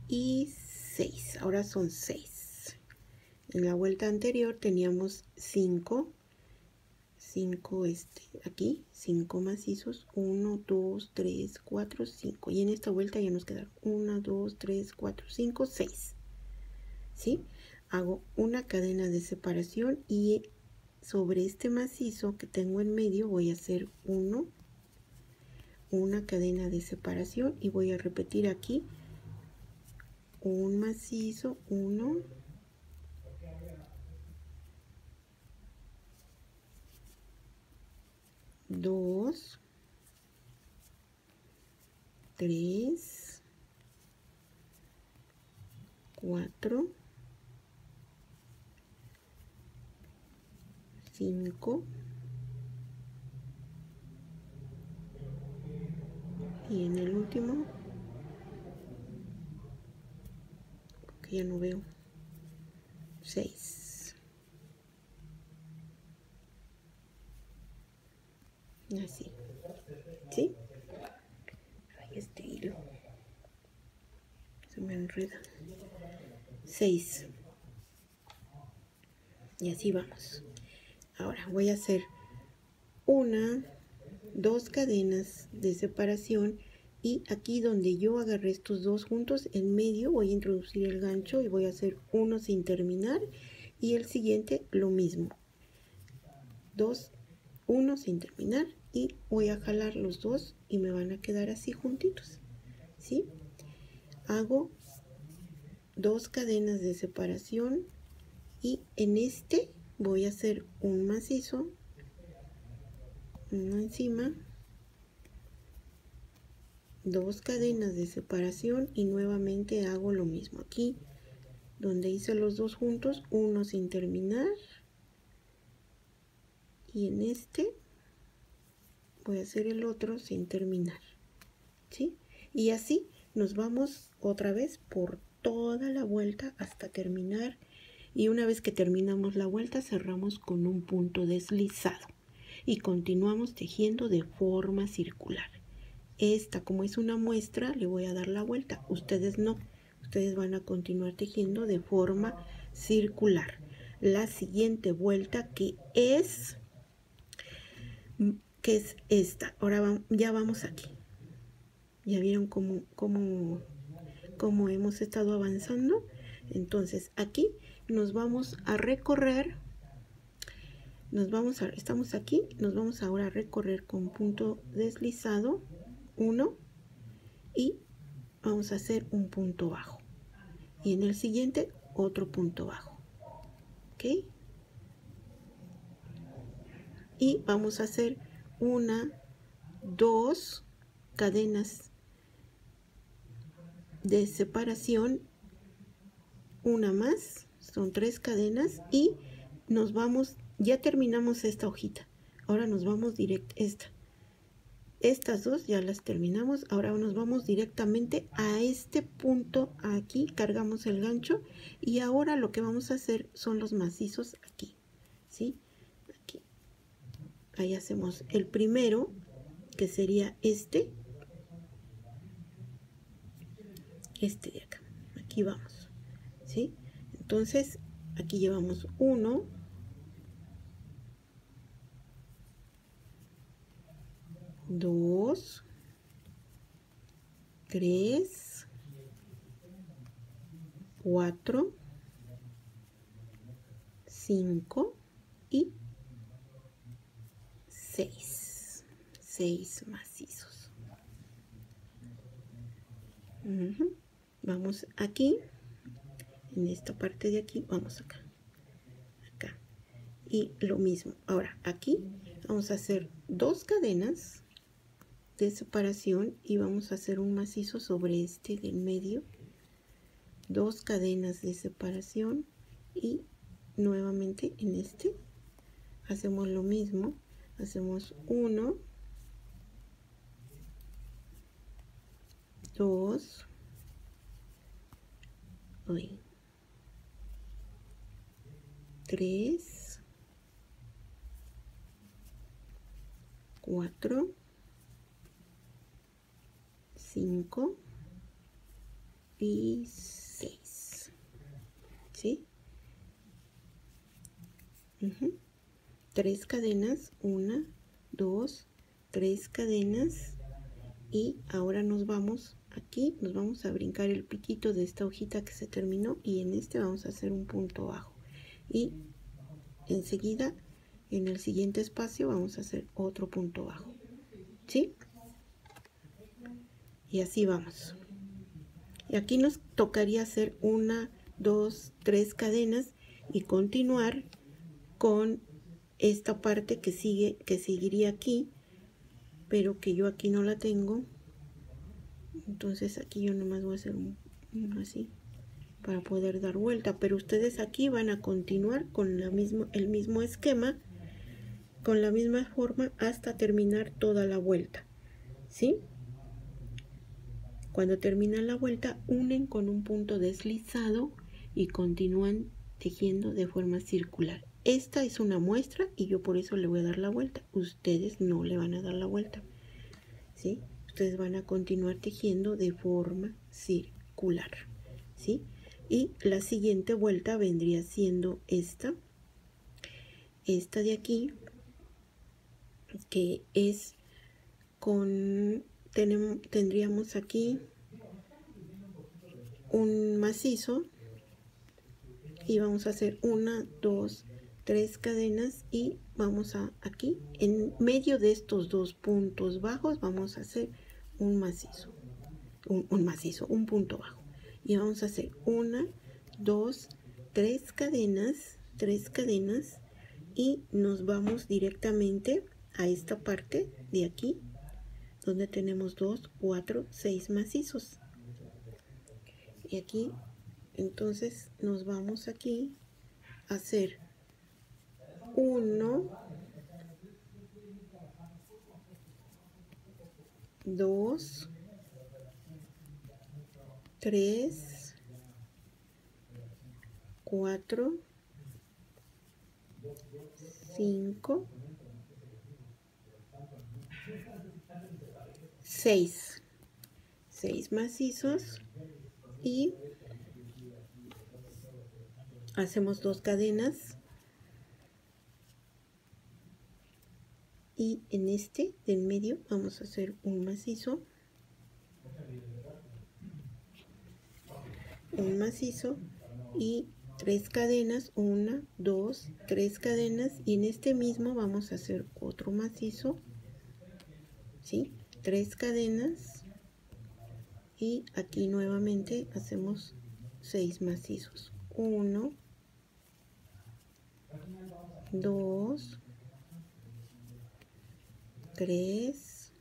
y 6. Ahora son 6. En la vuelta anterior teníamos 5 aquí, 5 macizos, 1, 2, 3, 4, 5. Y en esta vuelta ya nos quedaron 1, 2, 3, 4, 5, 6. ¿Sí? Hago una cadena de separación y sobre este macizo que tengo en medio voy a hacer una cadena de separación y voy a repetir aquí un macizo, 1, 2, 3, 4, 5 y en el último, que ya no veo, 6. Así, ¿sí? Ay, este hilo se me enreda. 6. Y así vamos. Ahora voy a hacer 1, 2 cadenas de separación, y aquí donde yo agarré estos dos juntos, en medio voy a introducir el gancho y voy a hacer uno sin terminar, y el siguiente lo mismo, 2, 1 sin terminar, y voy a jalar los dos y me van a quedar así juntitos, ¿sí? Hago 2 cadenas de separación y en este voy a hacer un macizo, uno encima, 2 cadenas de separación y nuevamente hago lo mismo aquí donde hice los dos juntos, uno sin terminar, y en este voy a hacer el otro sin terminar, ¿sí? Y así nos vamos otra vez por toda la vuelta hasta terminar, y una vez que terminamos la vuelta cerramos con un punto deslizado y continuamos tejiendo de forma circular. Esta, como es una muestra, le voy a dar la vuelta. Ustedes no. Ustedes van a continuar tejiendo de forma circular. La siguiente vuelta que es esta. Ahora ya vamos aquí. ¿Ya vieron cómo hemos estado avanzando? Entonces aquí nos vamos a recorrer. Estamos aquí, nos vamos ahora a recorrer con punto deslizado 1 y vamos a hacer un punto bajo, y en el siguiente otro punto bajo, ¿ok? Y vamos a hacer 1, 2 cadenas de separación, una más, son 3 cadenas, y nos vamos, ya terminamos esta hojita, ahora nos vamos directo, estas dos ya las terminamos, ahora nos vamos directamente a este punto aquí, cargamos el gancho, y ahora lo que vamos a hacer son los macizos aquí, ¿sí? Aquí, ahí hacemos el primero, que sería este de acá, aquí vamos, ¿sí? Entonces aquí llevamos 1, 2, 3, 4, 5 y 6. 6 macizos. Vamos aquí, en esta parte de aquí, vamos acá, y lo mismo. Ahora aquí vamos a hacer 2 cadenas de separación y vamos a hacer un macizo sobre este del medio, 2 cadenas de separación, y nuevamente en este hacemos lo mismo, hacemos 1, 2, 3, 4, 5 y 6, ¿sí? 3 cadenas, 1, 2, 3 cadenas, y ahora nos vamos aquí, nos vamos a brincar el piquito de esta hojita que se terminó, y en este vamos a hacer un punto bajo, y enseguida en el siguiente espacio vamos a hacer otro punto bajo, ¿sí? Y así vamos. Y aquí nos tocaría hacer 1, 2, 3 cadenas y continuar con esta parte que sigue, que seguiría aquí, pero que yo aquí no la tengo. Entonces aquí yo nomás voy a hacer uno así para poder dar vuelta, pero ustedes aquí van a continuar con el mismo esquema, con la misma forma hasta terminar toda la vuelta, ¿sí? Cuando terminan la vuelta, unen con un punto deslizado y continúan tejiendo de forma circular. Esta es una muestra y yo por eso le voy a dar la vuelta. Ustedes no le van a dar la vuelta, ¿sí? Ustedes van a continuar tejiendo de forma circular, ¿sí? Y la siguiente vuelta vendría siendo esta de aquí, que es con, tendríamos aquí un macizo y vamos a hacer 1, 2, 3 cadenas y vamos a aquí en medio de estos dos puntos bajos vamos a hacer un macizo, un punto bajo, y vamos a hacer 1, 2, 3 cadenas y nos vamos directamente a esta parte de aquí donde tenemos 2, 4, 6 macizos. Y aquí entonces nos vamos aquí a hacer 1, 2, 3, 4, 5, 6 macizos y hacemos 2 cadenas y en este del medio vamos a hacer un macizo, y 3 cadenas, 1, 2, 3 cadenas, y en este mismo vamos a hacer otro macizo, ¿sí? 3 cadenas y aquí nuevamente hacemos 6 macizos, 1, 2, 3,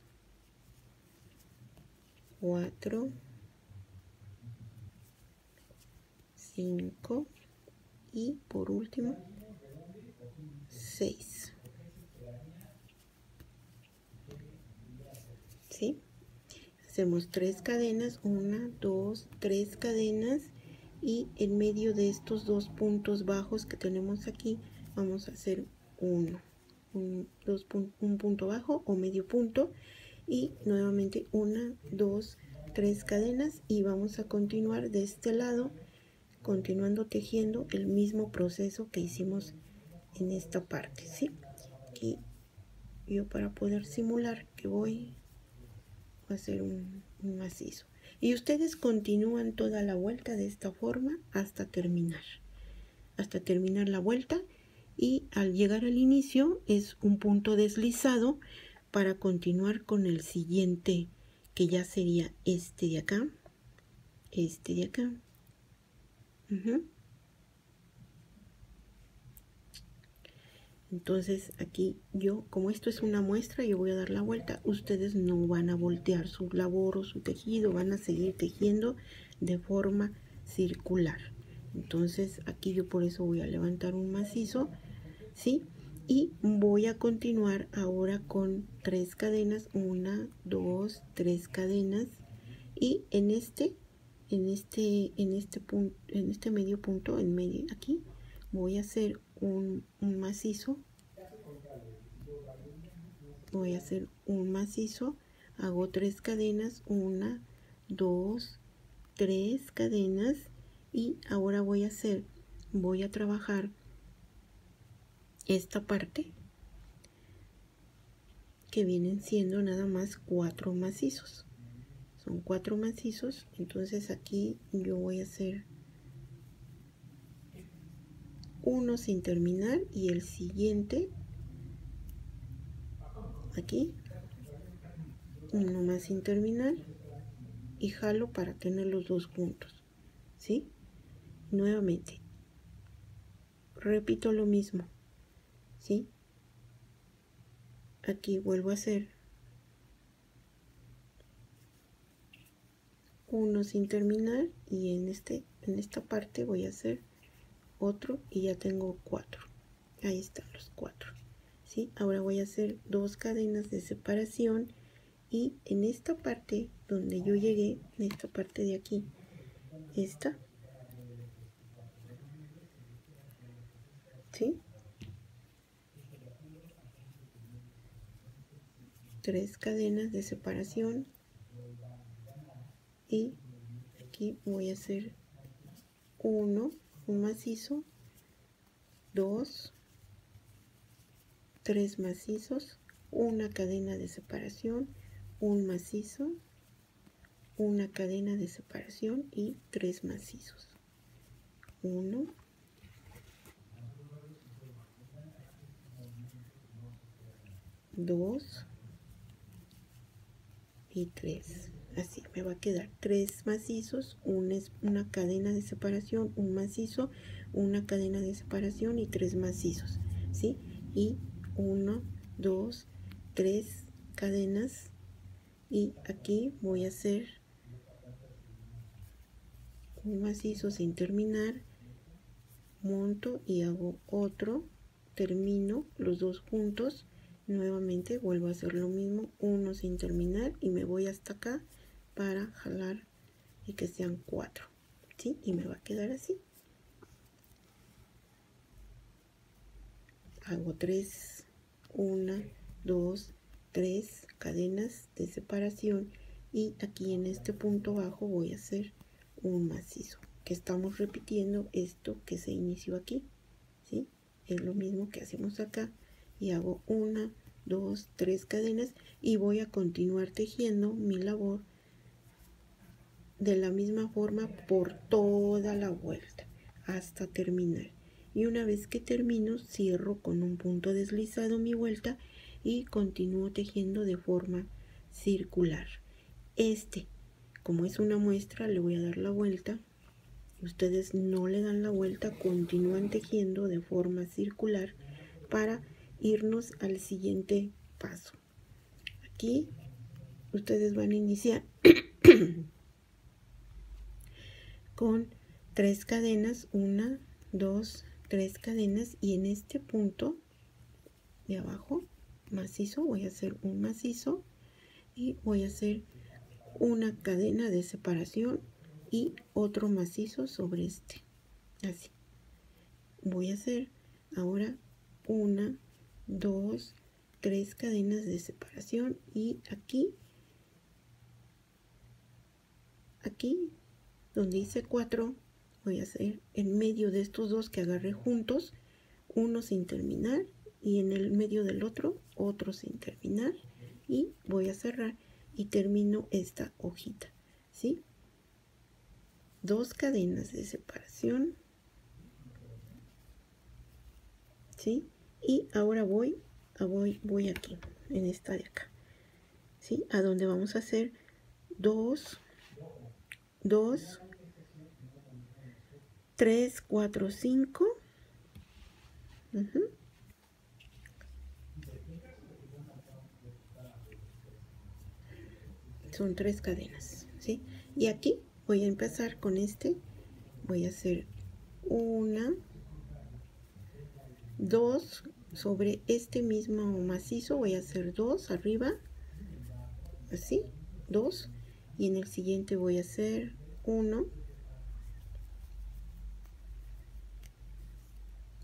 4, 5 y por último 6, ¿sí? Hacemos 3 cadenas, 1, 2, 3 cadenas y en medio de estos dos puntos bajos que tenemos aquí vamos a hacer un punto bajo o medio punto y nuevamente 1, 2, 3 cadenas y vamos a continuar de este lado continuando tejiendo el mismo proceso que hicimos en esta parte, ¿sí? Aquí yo para poder simular que voy a hacer un macizo y ustedes continúan toda la vuelta de esta forma hasta terminar la vuelta, y al llegar al inicio es un punto deslizado para continuar con el siguiente, que ya sería este de acá, Entonces aquí yo, como esto es una muestra, yo voy a dar la vuelta. Ustedes no van a voltear su labor o su tejido, van a seguir tejiendo de forma circular. Entonces aquí yo por eso voy a levantar un macizo, ¿sí? Y voy a continuar ahora con 3 cadenas, 1, 2, 3 cadenas, y en este punto, en este medio punto, en medio aquí, voy a hacer un macizo, hago 3 cadenas, 1, 2, 3 cadenas, y ahora voy a trabajar esta parte que vienen siendo nada más 4 macizos. Son 4 macizos, entonces aquí yo voy a hacer uno sin terminar y el siguiente aquí uno más sin terminar y jalo para tener los dos juntos, ¿sí? Nuevamente repito lo mismo, ¿sí? Aquí vuelvo a hacer uno sin terminar y en esta parte voy a hacer otro y ya tengo 4. Ahí están los 4, ¿sí? Ahora voy a hacer 2 cadenas de separación y en esta parte donde yo llegué, en esta parte de aquí, esta, ¿sí? 3 cadenas de separación y aquí voy a hacer 1, un macizo, 2, 3 macizos, una cadena de separación, un macizo, una cadena de separación y 3 macizos. 1, 2 y 3. Así me va a quedar 3 macizos, una cadena de separación, un macizo, una cadena de separación y 3 macizos, ¿sí? Y 1, 2, 3 cadenas, y aquí voy a hacer un macizo sin terminar, monto y hago otro, termino los dos juntos, nuevamente vuelvo a hacer lo mismo, uno sin terminar y me voy hasta acá para jalar y que sean 4, ¿sí? Y me va a quedar así. Hago 3, 1, 2, 3 cadenas de separación, y aquí en este punto bajo voy a hacer un macizo, que estamos repitiendo esto que se inició aquí, ¿sí? Es lo mismo que hacemos acá, y hago 1, 2, 3 cadenas y voy a continuar tejiendo mi labor de la misma forma por toda la vuelta hasta terminar. Y una vez que termino, cierro con un punto deslizado mi vuelta y continúo tejiendo de forma circular. Como es una muestra, le voy a dar la vuelta. Ustedes no le dan la vuelta, continúan tejiendo de forma circular para irnos al siguiente paso. Aquí ustedes van a iniciar con 3 cadenas, 1, 2, 3 cadenas, y en este punto de abajo macizo voy a hacer un macizo y voy a hacer una cadena de separación y otro macizo sobre este, así. Voy a hacer ahora 1, 2, 3 cadenas de separación, y aquí donde hice 4 voy a hacer en medio de estos dos que agarré juntos, uno sin terminar, y en el medio del otro sin terminar, y voy a cerrar y termino esta hojita, ¿sí? 2 cadenas de separación, ¿sí? Y ahora voy aquí en esta de acá, ¿sí? A donde vamos a hacer 2, 2, 3, 4, 5. Son 3 cadenas, ¿sí? Y aquí voy a empezar con voy a hacer 1, 2 sobre este mismo macizo, voy a hacer 2 arriba, así, 2, y en el siguiente voy a hacer 1,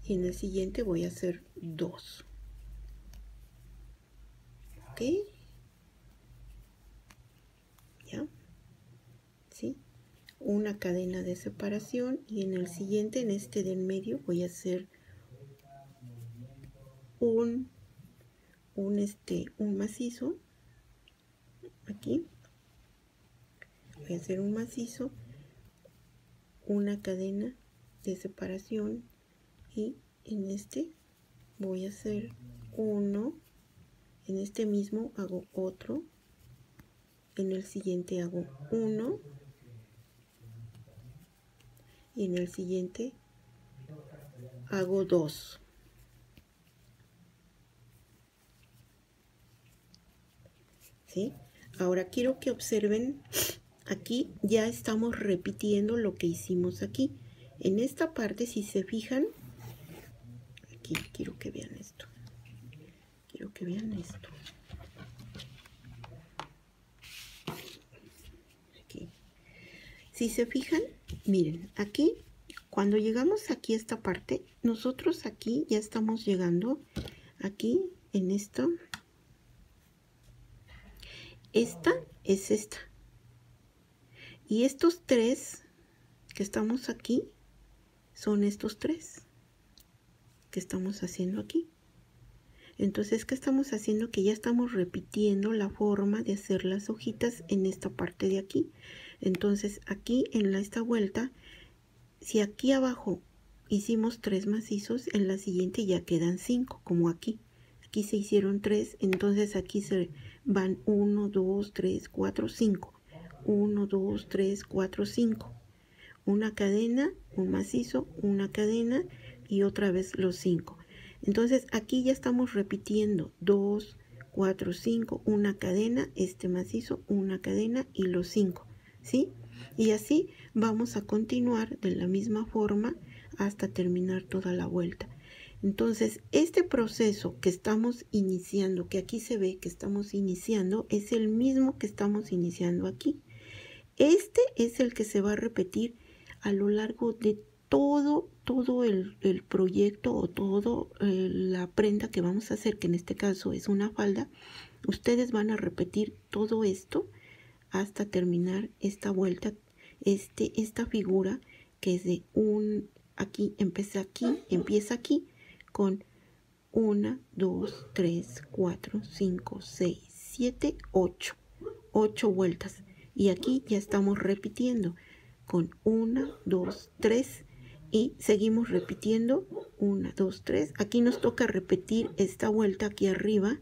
y en el siguiente voy a hacer 2, ¿ok? ¿Ya? ¿Sí? Una cadena de separación, y en el siguiente, en este del medio, voy a hacer un macizo, aquí, voy a hacer un macizo, una cadena de separación, y en este voy a hacer uno, en este mismo hago otro, en el siguiente hago uno, y en el siguiente hago 2. ¿Sí? Ahora quiero que observen, aquí ya estamos repitiendo lo que hicimos aquí. En esta parte, si se fijan, aquí quiero que vean esto. Quiero que vean esto. Aquí. Si se fijan, miren, aquí, cuando llegamos aquí a esta parte, nosotros aquí ya estamos llegando, aquí en esto. Esta es esta. Y estos 3 que estamos aquí, son estos 3 que estamos haciendo aquí. Entonces, ¿qué estamos haciendo? Que ya estamos repitiendo la forma de hacer las hojitas en esta parte de aquí. Entonces, aquí en esta vuelta, si aquí abajo hicimos 3 macizos, en la siguiente ya quedan 5, como aquí. Aquí se hicieron 3, entonces aquí se van 1, 2, 3, 4, 5. 1, 2, 3, 4, 5. Una cadena, un macizo, una cadena y otra vez los 5. Entonces aquí ya estamos repitiendo 2, 4, 5, una cadena, este macizo, una cadena y los 5, ¿sí? Y así vamos a continuar de la misma forma hasta terminar toda la vuelta. Entonces, este proceso que estamos iniciando, que aquí se ve que estamos iniciando, es el mismo que estamos iniciando aquí. Este es el que se va a repetir a lo largo de todo el proyecto o todo la prenda que vamos a hacer, que en este caso es una falda. Ustedes van a repetir todo esto hasta terminar esta vuelta, esta figura que es de empieza aquí con 1, 2, 3, 4, 5, 6, 7, 8 vueltas. Y aquí ya estamos repitiendo con 1, 2, 3 y seguimos repitiendo 1, 2, 3. Aquí nos toca repetir esta vuelta aquí arriba.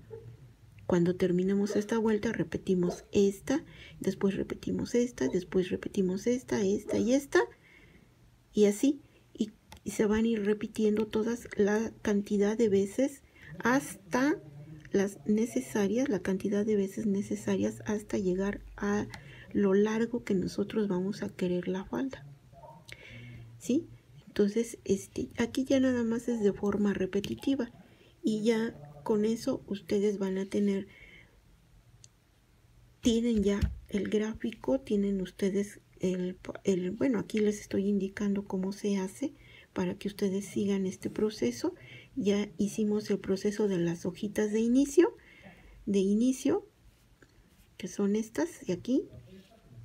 Cuando terminamos esta vuelta repetimos esta, después repetimos esta, después repetimos esta y esta, y así, y se van a ir repitiendo todas la cantidad de veces hasta las necesarias, la cantidad de veces necesarias hasta llegar a lo largo que nosotros vamos a querer la falda, ¿sí? Entonces, aquí ya nada más es de forma repetitiva y ya con eso ustedes van a tienen ya el gráfico, tienen ustedes bueno, aquí les estoy indicando cómo se hace para que ustedes sigan este proceso. Ya hicimos el proceso de las hojitas de inicio, que son estas de aquí,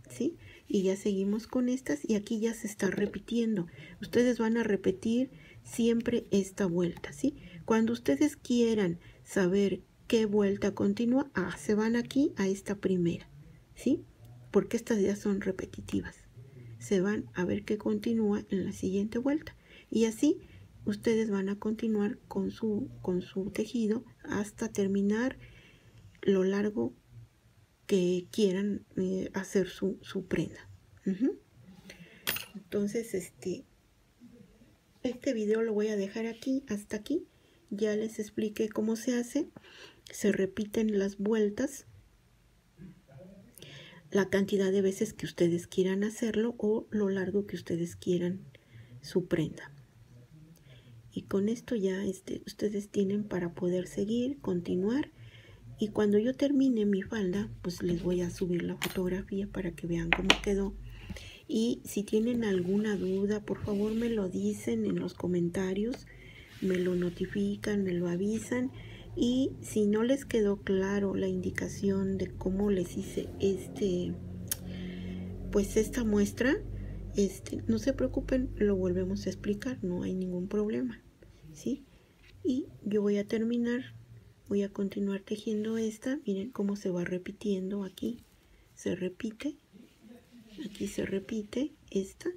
¿sí? Y ya seguimos con estas y aquí ya se está repitiendo. Ustedes van a repetir siempre esta vuelta, ¿sí? Cuando ustedes quieran saber qué vuelta continúa, se van aquí a esta primera, ¿sí? Porque estas ya son repetitivas. Se van a ver qué continúa en la siguiente vuelta. Y así ustedes van a continuar con su tejido hasta terminar lo largo que quieran hacer su prenda. Entonces, este video lo voy a dejar aquí, hasta aquí. Ya les expliqué cómo se hace. Se repiten las vueltas, la cantidad de veces que ustedes quieran hacerlo o lo largo que ustedes quieran su prenda. Y con esto ya ustedes tienen para poder seguir, continuar. Y cuando yo termine mi falda, pues les voy a subir la fotografía para que vean cómo quedó. Y si tienen alguna duda, por favor me lo dicen en los comentarios, me lo notifican, me lo avisan. Y si no les quedó claro la indicación de cómo les hice pues esta muestra, no se preocupen, lo volvemos a explicar, no hay ningún problema, ¿sí? Y yo voy a continuar tejiendo esta. Miren cómo se va repitiendo. Aquí se repite, aquí se repite esta.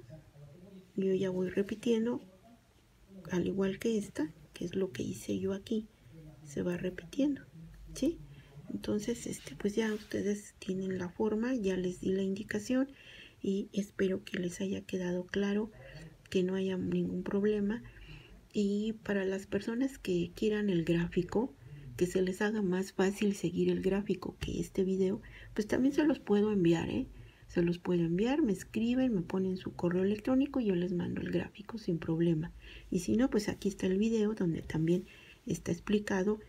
Yo ya voy repitiendo al igual que esta, que es lo que hice yo aquí, se va repitiendo, ¿sí? Entonces pues ya ustedes tienen la forma, ya les di la indicación y espero que les haya quedado claro, que no haya ningún problema. Y para las personas que quieran el gráfico, que se les haga más fácil seguir el gráfico que este video, pues también se los puedo enviar, se los puedo enviar, me escriben, me ponen su correo electrónico y yo les mando el gráfico sin problema. Y si no, pues aquí está el video donde también está explicado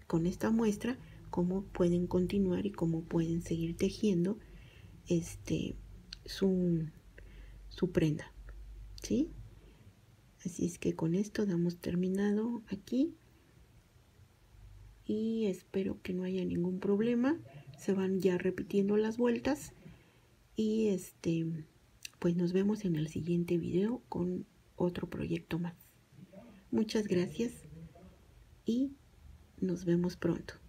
con esta muestra cómo pueden continuar y cómo pueden seguir tejiendo su prenda, ¿sí? Así es que con esto damos terminado aquí y espero que no haya ningún problema. Se van ya repitiendo las vueltas y pues nos vemos en el siguiente video con otro proyecto más. Muchas gracias y nos vemos pronto.